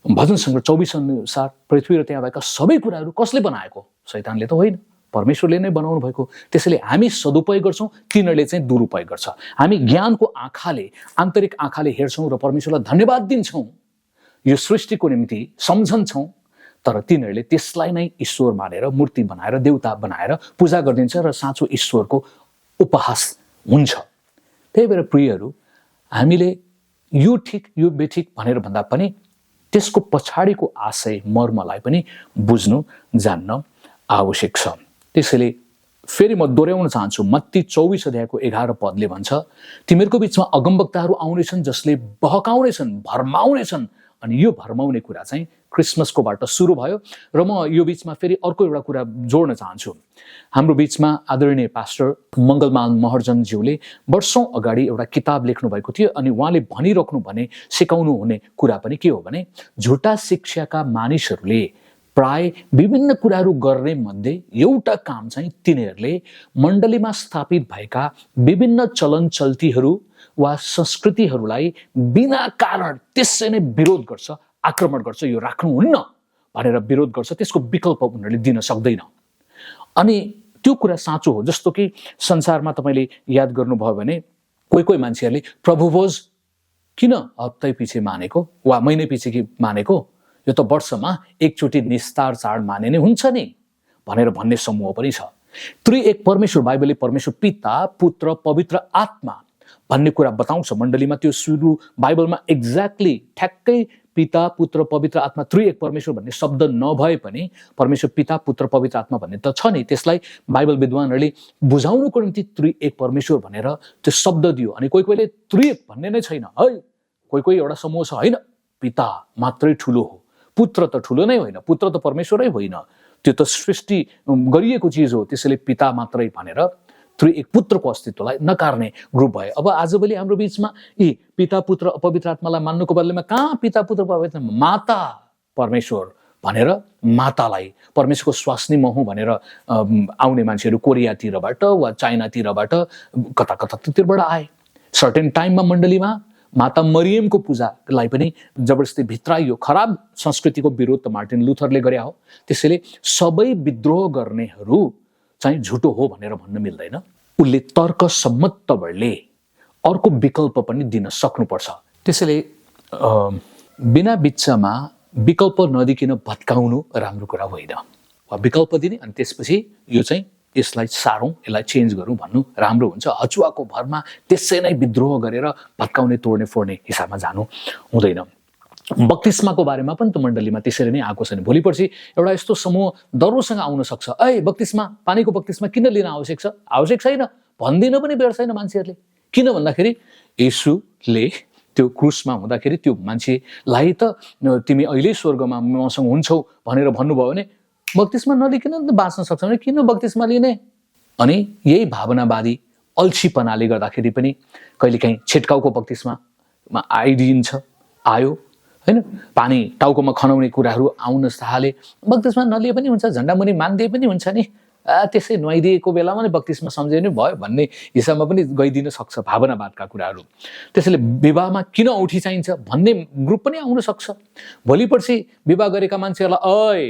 भजन सङ्ग्रह 24 अनुसार पृथ्वी र त्यहाँ भएका सबै कुराहरू कसले बनाएको? शैतानले त होइन, परमेश्वरले नै बनाउनु भएको। त्यसैले हामी सदुपयोग गर्छौँ, तिनीहरूले चाहिँ दुरुपयोग गर्छ। हामी ज्ञानको आँखाले, आन्तरिक आँखाले हेर्छौँ र परमेश्वरलाई धन्यवाद दिन्छौँ, यो सृष्टिको निम्ति सम्झन्छौँ, तर तिनीहरूले त्यसलाई नै ईश्वर मानेर मूर्ति बनाएर देवता बनाएर पूजा गरिदिन्छ र साँचो ईश्वरको उपहास हुन्छ। त्यही भएर प्रियहरू, हामीले यो ठिक यो बेठिक भनेर भन्दा पनि त्यसको पछाडिको आशय मर्मलाई पनि बुझ्नु जान्न आवश्यक छ। त्यसैले फेरि म दोहोऱ्याउन चाहन्छु, मत्ती 24 अध्यायको 11 पदले भन्छ, तिमीहरूको बिचमा अगमवक्ताहरू आउनेछन् जसले बहकाउनेछन्, भरमाउनेछन्। अनि यो भरमाउने कुरा चाहिँ क्रिसमसकोबाट सुरु भयो। र म यो बिचमा फेरि अर्को एउटा कुरा जोड्न चाहन्छु। हाम्रो बिचमा आदरणीय पास्टर मङ्गलमान महर्जनज्यूले वर्षौँ अगाडि एउटा किताब लेख्नु भएको थियो अनि उहाँले भनिराख्नु भने, सिकाउनु हुने कुरा पनि के हो भने, झुटा शिक्षाका मानिसहरूले प्राय विभिन्न कुराहरू गर्ने मध्ये एउटा काम चाहिँ तिनीहरूले मण्डलीमा स्थापित भएका विभिन्न चलन चल्तीहरू वा संस्कृतिहरूलाई बिना कारण त्यसै नै विरोध गर्छ, आक्रमण गर्छ। यो राख्नुहुन्न भनेर विरोध गर्छ, त्यसको विकल्प उनीहरूले दिन सक्दैन। अनि त्यो कुरा साँचो हो। जस्तो कि संसारमा तपाईँले याद गर्नुभयो भने कोही कोही मान्छेहरूले प्रभुभोज किन हप्तै पछि मानेको वा महिनै पछि कि मानेको, यो त वर्षमा एकचोटि निस्तार चाड माने नै हुन्छ नि भनेर भन्ने समूह पनि छ। त्रिएक परमेश्वर, बाइबलले परमेश्वर पिता, पुत्र, पवित्र आत्मा भन्ने कुरा बताउँछ मण्डलीमा। त्यो सुरु बाइबलमा एक्ज्याक्टली ठ्याक्कै पिता, पुत्र, पवित्र आत्मा, त्रिएक परमेश्वर भन्ने शब्द नभए पनि परमेश्वर पिता, पुत्र, पवित्र आत्मा भन्ने त छ नि। त्यसलाई बाइबल विद्वानहरूले बुझाउनुको निम्ति त्रिएक परमेश्वर भनेर त्यो शब्द दियो। अनि कोही कोहीले त्रिएक भन्ने नै छैन है, कोही कोही एउटा समूह छ, होइन पिता मात्रै ठुलो हो, पुत्र त ठुलो नै होइन, पुत्र त परमेश्वरै होइन, त्यो त सृष्टि गरिएको चिज हो, त्यसैले पिता मात्रै भनेर त्रिएक पुत्रको अस्तित्वलाई नकार्ने ग्रुप भयो। अब आजभोलि हाम्रो बिचमा यी पिता, पुत्र, पवित्र आत्मालाई मान्नुको बदलीमा कहाँ पिता, पुत्र, पवित्र माता परमेश्वर भनेर मातालाई परमेश्वरको स्वास्नी म हुँ भनेर आउने मान्छेहरू कोरियातिरबाट वा चाइनातिरबाट कता कतातिरबाट आए। सर्टेन टाइममा मण्डलीमा माता मरियमको पूजालाई पनि जबरजस्ती भित्राइयो। खराब संस्कृतिको विरोध त मार्टिन लुथरले गरे हो। त्यसैले सबै विद्रोह गर्नेहरू चाहिँ झुटो हो भनेर भन्न मिल्दैन। उसले तर्कसम्मत तवरले अर्को विकल्प पनि दिन सक्नुपर्छ। त्यसैले बिना बिच्चामा विकल्प नदिकन भत्काउनु राम्रो कुरा होइन, वा विकल्प दिने अनि त्यसपछि यो चाहिँ यसलाई सारौँ, यसलाई चेन्ज गरौँ भन्नु राम्रो हुन्छ। हचुवाको भरमा त्यसै नै विद्रोह गरेर भत्काउने, तोड्ने, फोड्ने हिसाबमा जानु हुँदैन। बक्तिस्माको बारेमा पनि त मण्डलीमा त्यसरी नै आएको छ नि। भोलि पर्सि एउटा यस्तो समूह डरोसँग आउन सक्छ, बक्तिस्मा, पानीको बक्तिस्मा किन लिन आवश्यक छ? आवश्यक छैन भन्दिन पनि बेर छैन मान्छेहरूले। किन भन्दाखेरि येशूले त्यो क्रुसमा हुँदाखेरि त्यो मान्छेलाई त तिमी अहिले स्वर्गमा मसँग हुन्छौ भनेर भन्नुभयो भने बक्तिस्मा नलिकन त बाँच्न सक्छ भने किन बक्तिस्मा लिने? अनि यही भावनावादी अल्छीपनाले गर्दाखेरि पनि कहिलेकाहीँ छिटकाउको बक्तिस्मामा आइदिन्छ, आयो होइन, पानी टाउकोमा खनाउने कुराहरू आउन थाले, बक्तिस्मा नलिए पनि हुन्छ, झन्डा मुनि मानिदिए पनि हुन्छ नि, त्यसै नुहाइदिएको बेलामा नै बक्तिस्मा सम्झे नि भयो भन्ने हिसाबमा पनि गइदिन सक्छ भावनावादका कुराहरू। त्यसैले विवाहमा किन औँठी चाहिन्छ भन्ने ग्रुप पनि आउन सक्छ। भोलि पर्सि विवाह गरेका मान्छेहरूलाई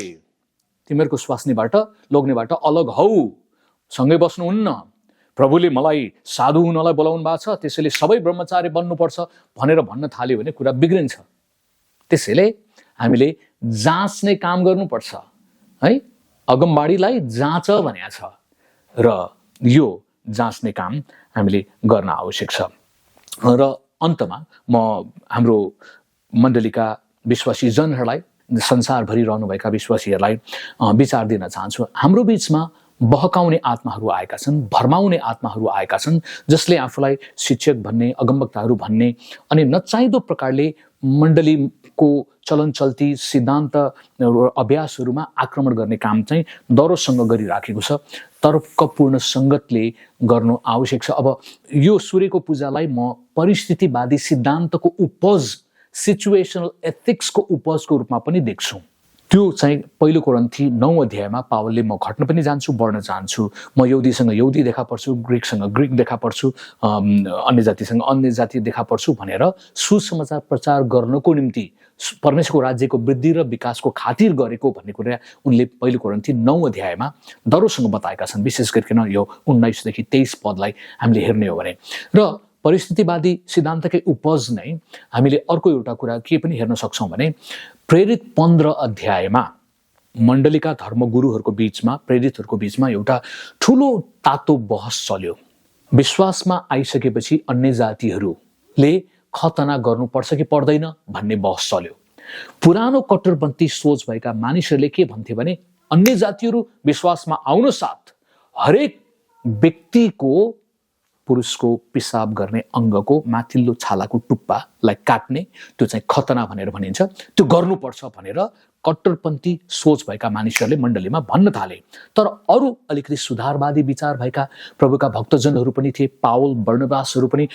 तिमीहरूको स्वास्नीबाट, लोग्नेबाट अलग हौ, सँगै बस्नुहुन्न, प्रभुले मलाई साधु हुनलाई बोलाउनु भएको छ, त्यसैले सबै ब्रह्मचारी बन्नुपर्छ भनेर भन्न थाल्यो भने कुरा बिग्रिन्छ। त्यसैले हामीले जाँच्ने काम गर्नुपर्छ है, अगमबाडीलाई जाँच भनेको छ र यो जाँच्ने काम हामीले गर्न आवश्यक छ। र अन्तमा म हाम्रो मण्डलीका विश्वासी जनहरूलाई, संसारभरि रहनुभएका विश्वासीहरूलाई विचार दिन चाहन्छु। हाम्रो बिचमा बहकाउने आत्माहरू आएका छन्, भरमाउने आत्माहरू आएका छन्, जसले आफूलाई शिक्षक भन्ने, अगमवक्ताहरू भन्ने अनि नचाहिँदो प्रकारले मण्डलीको चलन चल्ती, सिद्धान्त अभ्यासहरूमा आक्रमण गर्ने काम चाहिँ डरोसँग गरिराखेको छ। तर्कपूर्ण सङ्गतले गर्नु आवश्यक छ। अब यो सूर्यको पूजालाई म परिस्थितिवादी सिद्धान्तको उपज, सिचुएसनल एथिक्सको उपजको रूपमा पनि देख्छु। त्यो चाहिँ पहिलो कोरिन्थी 9 अध्यायमा पावलले म घट्न पनि जान्छु बढ्न चाहन्छु, म यहुदीसँग यहुदी देखा पर्छु, ग्रिकसँग ग्रिक देखा पर्छु, अन्य जातिसँग अन्य जाति देखा पर्छु भनेर सुसमाचार प्रचार गर्नको निम्ति परमेश्वरको राज्यको वृद्धि र विकासको खातिर गरेको भन्ने कुरा उनले पहिलो कोरिन्थी 9 अध्यायमा दरोसँग बताएका छन्। विशेष गरिकन यो 19 देखि 23 पदलाई हामीले हेर्ने हो भने र परिस्थितिवादी सिद्धान्तकै उपज नै हामीले अर्को एउटा कुरा के पनि हेर्न सक्छौँ भने प्रेरित 15 अध्यायमा मण्डलीका धर्मगुरुहरूको बीचमा प्रेरितहरूको बीचमा एउटा ठुलो तातो बहस चल्यो। विश्वासमा आइसकेपछि अन्य जातिहरूले खतना गर्नुपर्छ कि पर्दैन भन्ने बहस चल्यो। पुरानो कट्टरपन्थी सोच भएका मानिसहरूले के भन्थे भने अन्य जातिहरू विश्वासमा आउन साथ हरेक व्यक्तिको पुरुषको पिसाब गर्ने अङ्गको माथिल्लो छालाको टुप्पालाई काट्ने त्यो चाहिँ खतना भनेर भनिन्छ, त्यो गर्नुपर्छ भनेर कट्टरपन्थी सोच भएका मानिसहरूले मण्डलीमा भन्न थाले। तर अरू अलिकति सुधारवादी विचार भएका प्रभुका भक्तजनहरू पनि थिए। पावल बर्नबासहरू पनि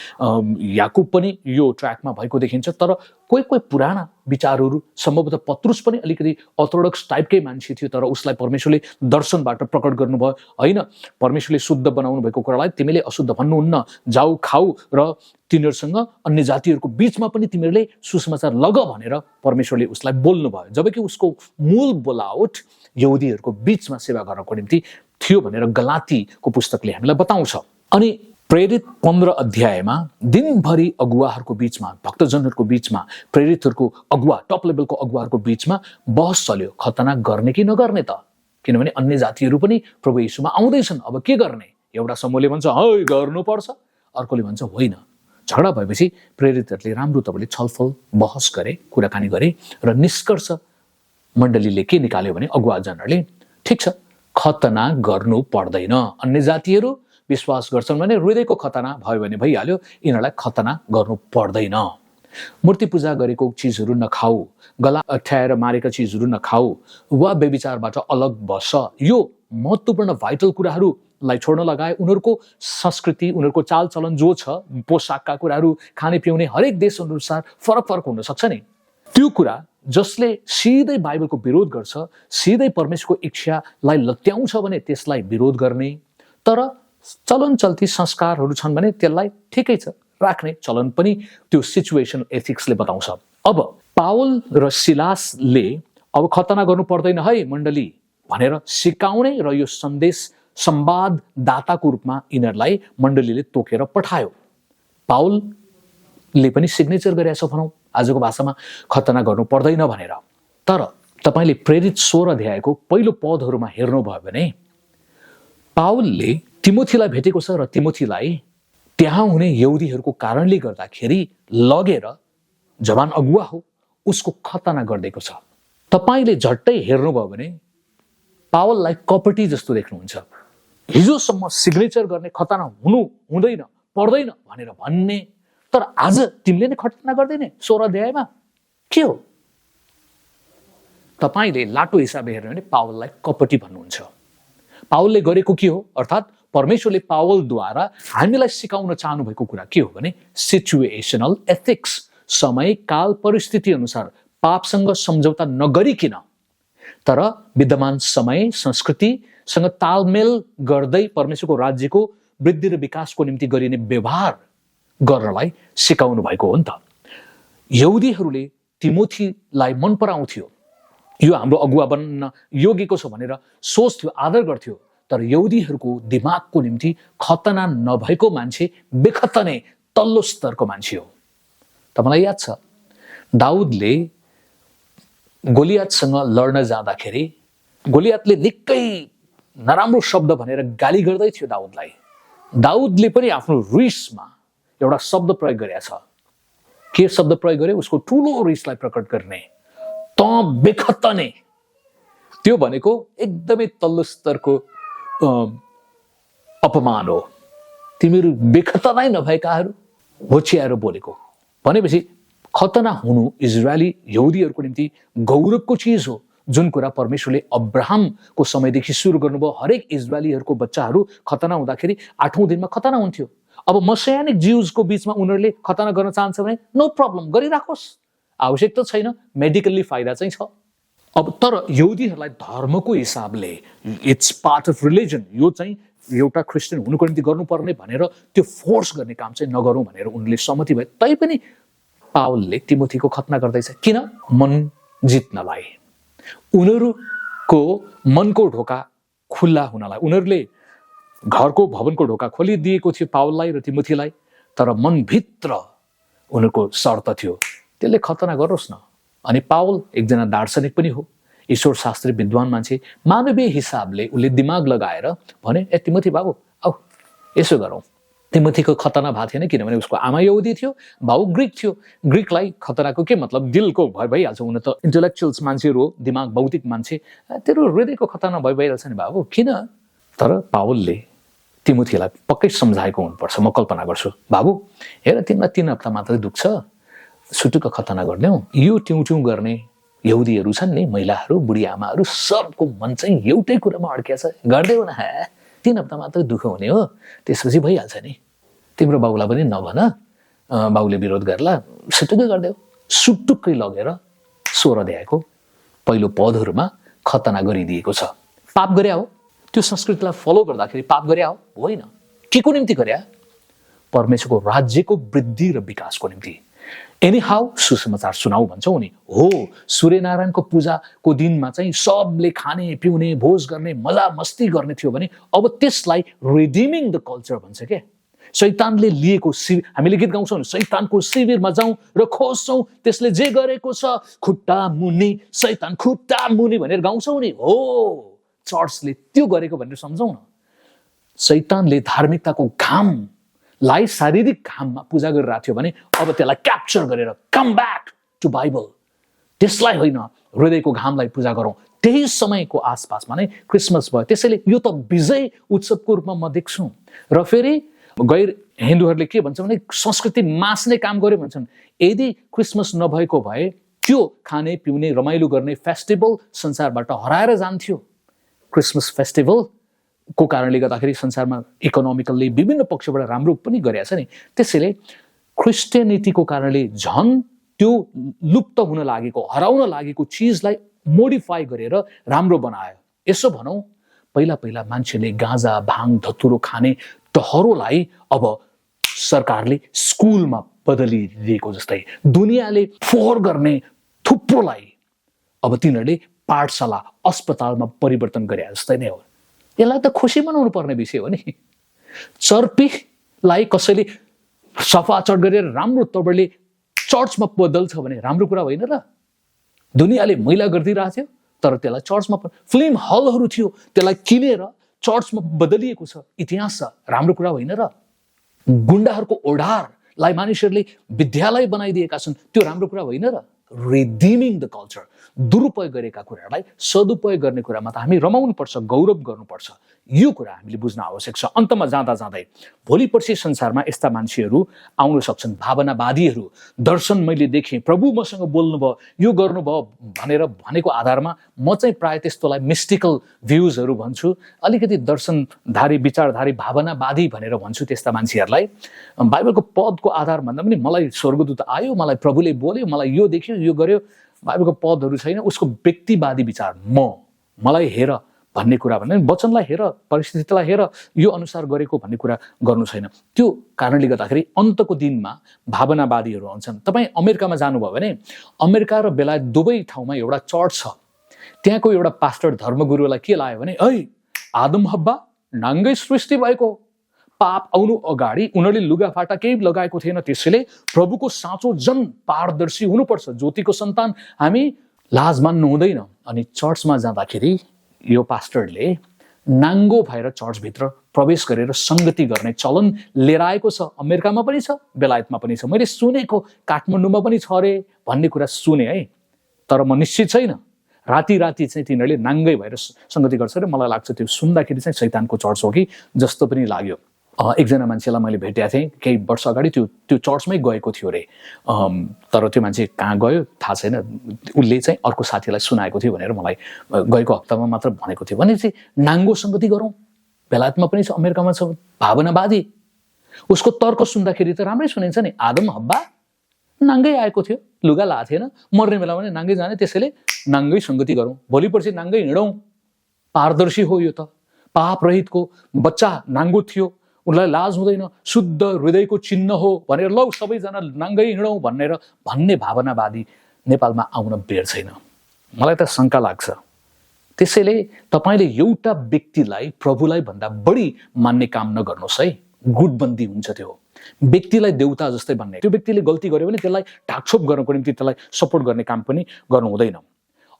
याकुब पनि यो ट्र्याकमा भएको देखिन्छ। तर कोही कोही पुराना विचारहरू, सम्भवतः पत्रुस पनि अलिकति अर्थोडक्स टाइपकै मान्छे थियो, तर उसलाई परमेश्वरले दर्शनबाट प्रकट गर्नुभयो। होइन, परमेश्वरले शुद्ध बनाउनु भएको कुरालाई तिमीले अशुद्ध भन्नुहुन्न, जाऊ खाऊ र तिनीहरूसँग अन्य जातिहरूको बीचमा पनि तिमीहरूले सुसमाचार लग भनेर परमेश्वरले उसलाई बोल्नुभयो। जबकि उसको मूल बोलावट यहुदीहरूको बीचमा सेवा गर्नको निम्ति थियो भनेर गलातीको पुस्तकले हामीलाई बताउँछ। अनि प्रेरित 15 अध्यायमा दिनभरि अगुवाहरूको बीचमा, भक्तजनहरूको बीचमा, प्रेरितहरूको अगुवा, टप लेभलको अगुवाहरूको बीचमा बहस चल्यो, खतना गर्ने कि नगर्ने त, किनभने अन्य जातिहरू पनि प्रभु येशूमा आउँदैछन्, अब के गर्ने। एउटा समूहले भन्छ है गर्नुपर्छ, अर्कोले भन्छ होइन। झगडा भएपछि प्रेरितहरूले राम्रो तपाईँले छलफल बहस गरे, कुराकानी गरे र निष्कर्ष मण्डलीले के निकाल्यो भने अगुवाजनहरूले ठिक छ, खतना गर्नु पर्दैन। अन्य जातिहरू विश्वास गर्छन् भने हृदयको खतना भयो भने भइहाल्यो, यिनीहरूलाई खतना गर्नु पर्दैन। मूर्ति पूजा गरेको चिजहरू नखाऊ, गला अठ्याएर मारेका चिजहरू नखाऊ वा व्यभिचारबाट अलग बस। यो महत्त्वपूर्ण भाइटल कुराहरूलाई छोड्न लगाए उनीहरूको संस्कृति, उनीहरूको चालचलन जो छ, पोसाकका कुराहरू, खाने पिउने हरेक देश अनुसार फरक फरक हुन सक्छ नि। त्यो कुरा जसले सिधै बाइबलको विरोध गर्छ, सिधै परमेश्वरको इच्छालाई लत्याउँछ भने त्यसलाई विरोध गर्ने। तर चलन चल्ती संस्कारहरू छन् भने त्यसलाई ठिकै छ राख्ने चलन पनि त्यो सिचुएसन एथिक्सले बताउँछ। अब पावल र सिलासले अब खतना गर्नु पर्दैन है मण्डली भनेर सिकाउने र यो सन्देश संवाददाताको रूपमा यिनीहरूलाई मण्डलीले तोकेर पठायो। पावलले पनि सिग्नेचर गरेछ भनौँ आजको भाषामा, खतना गर्नु पर्दैन भनेर। तर तपाईँले प्रेरित 16 अध्यायको पहिलो पदहरूमा हेर्नुभयो भने पावलले तिमोथीलाई भेटेको छ र तिमोथीलाई त्यहाँ हुने यहुदीहरूको कारणले गर्दाखेरि लगेर, जवान अगुवा हो, उसको खतना गरिदिएको छ। तपाईँले झट्टै हेर्नुभयो भने पावललाई कपटी जस्तो देख्नुहुन्छ। हिजोसम्म सिग्नेचर गर्ने, खतना हुनु हुँदैन पर्दैन भनेर भन्ने, तर आज तिमीले नै खतना गर्दैने 16 अध्यायमा के हो? तपाईँले लाटो हिसाबले हेर्नु भने पावललाई कपटी भन्नुहुन्छ। पावलले गरेको के हो? अर्थात् परमेश्वरले पावलद्वारा हामीलाई सिकाउन चाहनु भएको कुरा के हो भने सिचुएसनल एथिक्स, समय काल परिस्थिति अनुसार पापसँग सम्झौता नगरिकन तर विद्यमान समय संस्कृतिसँग तालमेल गर्दै परमेश्वरको राज्यको वृद्धि र विकासको निम्ति गरिने व्यवहार गर्नलाई सिकाउनु भएको हो नि त। यहुदीहरूले तिमोथीलाई मन पराउँथ्यो, यो हाम्रो अगुवा बन्न योग्यको छ भनेर सोच्थ्यो, आदर गर्थ्यो। तर यहुदीहरूको दिमागको निम्ति खतना नभएको मान्छे बेखतने तल्लो स्तरको मान्छे हो। तपाईँलाई याद छ दाउदले गोलियातसँग लड्न जाँदाखेरि गोलियातले निकै नराम्रो शब्द भनेर गाली गर्दै थियो दाउदलाई। दाउदले पनि आफ्नो रिसमा एउटा शब्द प्रयोग गरेका छ। के शब्द प्रयोग गरे? उसको ठुलो रिसलाई प्रकट गर्ने, त बेखतने। त्यो भनेको एकदमै तल्लो स्तरको अपमान हो। तिमीहरू बेखतना नभएकाहरू होच्याएर बोलेको भनेपछि खतना हुनु इजरायली यहुदीहरूको निम्ति गौरवको चिज हो, जुन कुरा परमेश्वरले अब्राहमको समयदेखि सुरु गर्नुभयो। हरेक इजरायलीहरूको बच्चाहरू खतना हुँदाखेरि 8औं दिनमा खतना हुन्थ्यो। अब मसियानिक ज्युजको बीचमा उनीहरूले खतना गर्न चाहन्छ भने नो प्रब्लम, गरिराखोस्, आवश्यक त छैन, मेडिकल्ली फाइदा चाहिँ छ। अब तर यहुदीहरूलाई धर्मको हिसाबले इट्स पार्ट अफ रिलिजन, यो चाहिँ एउटा क्रिस्चियन हुनुको निम्ति गर्नुपर्ने भनेर त्यो फोर्स गर्ने काम चाहिँ नगरौँ भनेर उनले सहमति भए। तैपनि पावलले तिमोथीको खतना गर्दैछ। किन? मन जित्नलाई, उनीहरूको मनको ढोका खुल्ला हुनलाई। उनीहरूले घरको भवनको ढोका खोलिदिएको थियो पावललाई र तिमोथीलाई, तर मनभित्र उनीहरूको शर्त थियो त्यसले खतना गरोस् न। अनि पावल एकजना दार्शनिक पनि हो, ईश्वर शास्त्री विद्वान मान्छे, मानवीय हिसाबले उसले दिमाग लगाएर भने ए तिमोथी बाबु आऊ यसो गरौँ। तिमोथीको खतना भएको थिएन, किनभने उसको आमा यहुदी थियो, बाबु ग्रिक थियो। ग्रिकलाई खतनाको के मतलब, दिलको भय भइहाल्छ, उनी त इन्टेलेक्चुअल्स मान्छेहरू हो, दिमाग भौतिक मान्छे, तेरो हृदयको खतना भइहाल्छ नि बाबु, किन? तर पावलले तिमोथीलाई पक्कै सम्झाएको हुनुपर्छ। म कल्पना गर्छु, बाबु हेर तिमीलाई 3 हप्ता मात्रै दुख्छ, सुटुक्क खतना गर्दैनौ। यो ट्यौँ गर्ने यहुदीहरू छन् नि, महिलाहरू, बुढी आमाहरू, सबको मन चाहिँ एउटै कुरामा अड्किया छ, गर्दैौ न, 3 हप्ता मात्रै दुःख हुने हो, त्यसपछि भइहाल्छ नि। तिम्रो बाबुलाई पनि नभन, बाबुले विरोध गर्ला, सुटुक्कै गरिदेऊ। सुटुक्कै लगेर 16 अध्यायको पहिलो पदहरूमा खतना गरिदिएको छ। पाप गरे हो, त्यो संस्कृतिलाई फलो गर्दाखेरि पाप गरे हो? होइन। के को निम्ति गरे? परमेश्वरको राज्यको वृद्धि र विकासको निम्ति। एनी हाउ सुसमाचार सुनाऊ भन्छौ नि। हो, सूर्यनारायणको पूजाको दिनमा चाहिँ सबले खाने पिउने भोज गर्ने मजा मस्ती गर्ने थियो भने अब त्यसलाई रिडिमिङ द कल्चर भन्छ के। शैतानले लिएको हामीले गीत गाउँछौँ, शैतानको शिविरमा जाउँ र खोज्छौँ, त्यसले जे गरेको छ खुट्टा मुनि, शैतान खुट्टा मुनि भनेर गाउँछौँ नि। हो, चर्चले त्यो गरेको भनेर सम्झौँ न। शैतानले धार्मिकताको घामलाई शारीरिक घाममा पूजा गरिरहेको थियो भने अब त्यसलाई क्याप्चर गरेर कम ब्याक टु बाइबल, त्यसलाई होइन हृदयको घामलाई पूजा गरौँ। त्यही समयको आसपासमा नै क्रिसमस भयो। त्यसैले यो त विजय उत्सवको रूपमा म देख्छु। र फेरि गैर हिन्दूहरूले के भन्छ भने संस्कृति मास्ने काम गर्यो भन्छन्। यदि क्रिसमस नभएको भए त्यो खाने पिउने रमाइलो गर्ने फेस्टिभल संसारबाट हराएर जान्थ्यो। क्रिसमस फेस्टिभलको कारणले गर्दाखेरि संसारमा इकोनोमिकल्ली विभिन्न पक्षबाट राम्रो पनि गरेको छ नि। त्यसैले क्रिस्टियनिटीको कारणले झन् त्यो लुप्त हुन लागेको, हराउन लागेको चिजलाई मोडिफाई गरेर राम्रो बनायो। यसो भनौँ, पहिला पहिला मान्छेले गाँजा भाङ धतुरो खाने टहरोलाई अब सरकारले स्कुलमा बदलिदिएको जस्तै, दुनियाँले फोहोर गर्ने थुप्रोलाई अब तिनीहरूले पाठशाला अस्पतालमा परिवर्तन गरे जस्तै नै हो। यसलाई त खुसी मनाउनु पर्ने विषय हो नि। चर्पीलाई कसैले सफाचट गरेर राम्रो तवरले चर्चमा बदल्छ भने राम्रो कुरा होइन र? दुनियाँले मैला गरिदिरहेको थियो तर त्यसलाई चर्चमा, फिल्म हलहरू थियो त्यसलाई किनेर चर्चमा बदलिएको छ, इतिहास छ, राम्रो कुरा होइन र? गुण्डाहरूको ओढारलाई मानिसहरूले विद्यालय बनाइदिएका छन्, त्यो राम्रो कुरा होइन र? रिडिमिङ द कल्चर, दुरुपयोग गरेका कुराहरूलाई सदुपयोग गर्ने कुरामा त हामी रमाउनु पर्छ, गौरव गर्नुपर्छ। यो कुरा हामीले बुझ्न आवश्यक छ। अन्तमा जाँदा जाँदै भोलि पर्सि संसारमा यस्ता मान्छेहरू आउन सक्छन्, भावनावादीहरू। दर्शन मैले देखेँ, प्रभु मसँग बोल्नुभयो, यो गर्नुभयो भनेर भनेको आधारमा म चाहिँ प्रायः त्यस्तोलाई मिस्टिकल भ्युजहरू भन्छु। अलिकति दर्शनधारी, विचारधारी, भावनावादी भनेर भन्छु त्यस्ता मान्छेहरूलाई। बाइबलको पदको आधार भन्दा पनि मलाई स्वर्गदूत आयो, मलाई प्रभुले बोल्यो, मलाई यो देख्यो, यो गर्यो, बाइबलको पदहरू छैन, उसको व्यक्तिवादी विचार मलाई हेर भन्ने कुरा भन्ने, वचनलाई हेर, परिस्थितिलाई हेर, यो अनुसार गरेको भन्ने कुरा गर्नु छैन। त्यो कारणले गर्दाखेरि अन्तको दिनमा भावनावादीहरू आउँछन्। तपाईँ अमेरिकामा जानुभयो भने अमेरिका र बेलायत दुवै ठाउँमा एउटा चर्च छ। त्यहाँको एउटा पास्टर धर्मगुरुलाई के लाग्यो भने आदम हब्बा नाङ्गै सृष्टि भएको, पाप आउनु अगाडि उनीहरूले लुगाफाटा केही लगाएको थिएन, त्यसैले प्रभुको साँचो जन पारदर्शी हुनुपर्छ, ज्योतिको सन्तान हामी लाज मान्नु हुँदैन। अनि चर्चमा जाँदाखेरि यो पास्टरले नाङ्गो भएर चर्चभित्र प्रवेश गरेर सङ्गति गर्ने चलन लिएर आएको छ। अमेरिकामा पनि छ, बेलायतमा पनि छ। मैले सुनेको काठमाडौँमा पनि छ अरे भन्ने कुरा सुने है, तर म निश्चित छैन। राति चाहिँ तिनीहरूले नाङ्गै भएर सङ्गति गर्छ अरे। मलाई लाग्छ त्यो सुन्दाखेरि चाहिँ शैतानको चर्च हो कि जस्तो पनि लाग्यो। एकजना मान्छेलाई मैले भेटेको थिएँ केही वर्ष अगाडि, त्यो चर्चमै गएको थियो अरे। तर त्यो मान्छे कहाँ गयो थाहा छैन, उसले चाहिँ अर्को साथीलाई सुनाएको थियो भनेर मलाई गएको हप्तामा मात्र भनेको थियो। भने चाहिँ नाङ्गो सङ्गति गरौँ, बेलायतमा पनि छ, अमेरिकामा छ, भावनावादी। उसको तर्क सुन्दाखेरि त राम्रै सुनिन्छ नि, आदम हब्बा नाङ्गै आएको थियो, लुगा लाएको थिएन, मर्ने बेलामा पनि नाङ्गै जाने, त्यसैले नाङ्गै सङ्गति गरौँ, भोलि पर्सि नाङ्गै हिँडौँ। पारदर्शी हो यो त। पाप रहितको बच्चा नाङ्गो थियो, उनलाई लाज हुँदैन, शुद्ध हृदयको चिन्ह हो भनेर लौ सबैजना नाङ्गै हिँडौँ भन्ने भावनावादी नेपालमा आउन बेर छैन। मलाई त शङ्का लाग्छ। त्यसैले तपाईँले एउटा व्यक्तिलाई प्रभुलाई भन्दा बढी मान्ने काम नगर्नुहोस् है। गुटबन्दी हुन्छ त्यो। व्यक्तिलाई देउता जस्तै भन्ने, त्यो व्यक्तिले गल्ती गर्यो भने त्यसलाई ढाकछोप गर्नको निम्ति त्यसलाई सपोर्ट गर्ने काम पनि गर्नु हुँदैन।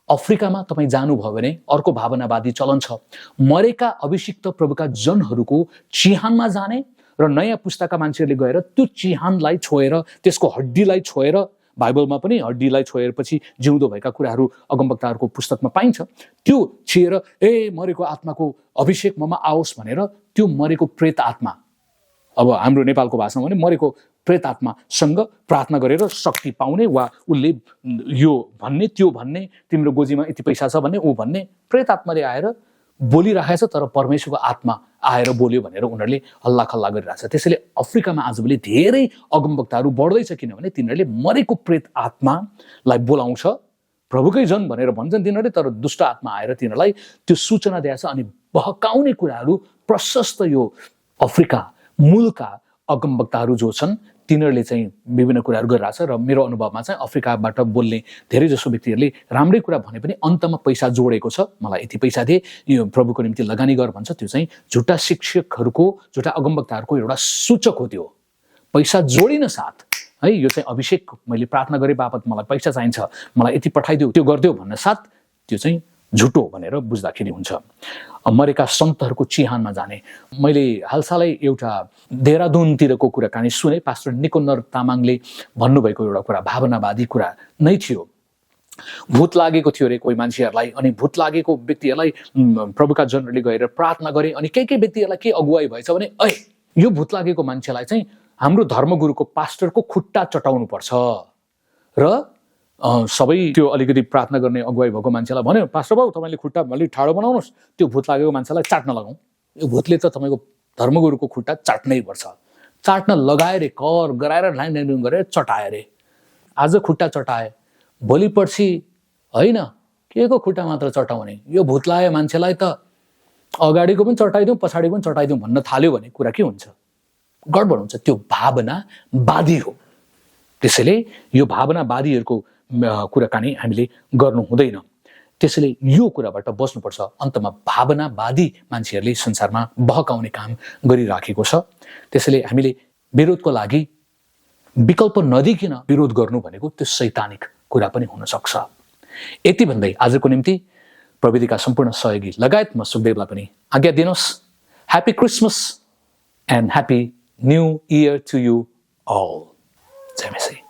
अफ्रिकामा तपाईँ जानुभयो भने अर्को भावनावादी चलन छ। मरेका अभिषिक्त प्रभुका जनहरूको चिहानमा जाने र नयाँ पुस्ताका मान्छेहरूले गएर त्यो चिहानलाई छोएर, त्यसको हड्डीलाई छोएर, बाइबलमा पनि हड्डीलाई छोएपछि जिउँदो भएका कुराहरू अगमवक्ताहरूको पुस्तकमा पाइन्छ, त्यो छिएर मरेको आत्माको अभिषेक ममा आओस् भनेर त्यो मरेको प्रेत आत्मा, अब हाम्रो नेपालको भाषामा भने मरेको प्रेत आत्मासँग प्रार्थना गरेर शक्ति पाउने, वा उसले यो भन्ने त्यो भन्ने, तिम्रो गोजीमा यति पैसा छ भन्ने, ऊ भन्ने, प्रेत आत्माले आएर बोलिरहेछ तर परमेश्वरको आत्मा आएर बोल्यो भनेर उनीहरूले हल्ला खल्ला गरिरहेछ। त्यसैले अफ्रिकामा आजभोलि धेरै अगमवक्ताहरू बढ्दैछ, किनभने तिनीहरूले मरेको प्रेत आत्मालाई बोलाउँछ, प्रभुकै जन भनेर भन्छन् तिनीहरूले, तर दुष्ट आत्मा आएर तिनीहरूलाई त्यो सूचना दिएछ। अनि बहकाउने कुराहरू प्रशस्त यो अफ्रिका मूलका अगमवक्ताहरू जो छन् तिनीहरूले चाहिँ विभिन्न कुराहरू गरिरहेछ। र मेरो अनुभवमा चाहिँ अफ्रिकाबाट बोल्ने धेरै जसो व्यक्तिहरूले राम्रै कुरा भने पनि अन्तमा पैसा जोडेको छ, मलाई यति पैसा दिए, यो प्रभुको निम्ति लगानी गर भन्छ, त्यो चाहिँ झुटा शिक्षकहरूको, झुटा अगमवक्ताहरूको एउटा सूचक हो। त्यो पैसा जोडिन साथ है, यो चाहिँ अभिषेक मैले प्रार्थना गरे बापत मलाई पैसा चाहिन्छ, मलाई यति पठाइदियो, त्यो गरिदियो भन्न साथ त्यो चाहिँ झुटो भनेर बुझ्दाखेरि हुन्छ। मरेका सन्तहरूको चिहानमा जाने, मैले हालसालै एउटा देहरादुनतिरको कुराकानी सुने। पास्टर निकोनर तामाङले भन्नुभएको एउटा कुरा भावनावादी कुरा नै थियो। भूत लागेको थियो अरे कोही मान्छेहरूलाई, अनि भूत लागेको व्यक्तिहरूलाई प्रभुका जनहरूले गएर प्रार्थना गरे, अनि केही व्यक्तिहरूलाई के अगुवाई भएछ भने यो भूत लागेको मान्छेलाई चाहिँ हाम्रो धर्मगुरुको पास्टरको खुट्टा चटाउनु पर्छ, र सबै त्यो अलिकति प्रार्थना गर्ने अगुवाई भएको मान्छेलाई भन्यो, पास्टर बाबु तपाईँले खुट्टा अलिक ठाडो बनाउनुहोस्, त्यो भूत लागेको मान्छेलाई चाट्न लगाउँ। यो भूतले त तपाईँको धर्मगुरुको खुट्टा चाट्नै पर्छ। चाट्न लगाए रे, कर गराएर लाइन लाइन गरेर चटाए रे। आज खुट्टा चटाए, भोलि पर्सि होइन के को खुट्टा मात्र चटाउने, यो भूत लागेको मान्छेलाई त अगाडिको पनि चटाइदिउँ पछाडिको पनि चटाइदिउँ भन्न थाल्यो भने कुरा के हुन्छ? गडबड हुन्छ। त्यो भावनावादी हो। त्यसैले यो भावनावादीहरूको कुराकानी हामीले गर्नु हुँदैन। त्यसैले यो कुराबाट बस्नुपर्छ। अन्तमा भावनावादी मान्छेहरूले संसारमा बहकाउने काम गरिराखेको छ। त्यसैले हामीले विरोधको लागि विकल्प नदिकिन विरोध गर्नु भनेको त्यो शैतानिक कुरा पनि हुन सक्छ। यति भन्दै आजको निम्ति प्रविधिका सम्पूर्ण सहयोगी लगायत म सुखदेवलाई पनि आज्ञा दिनुहोस्। Happy Christmas and happy new year to you all. जय मसीह।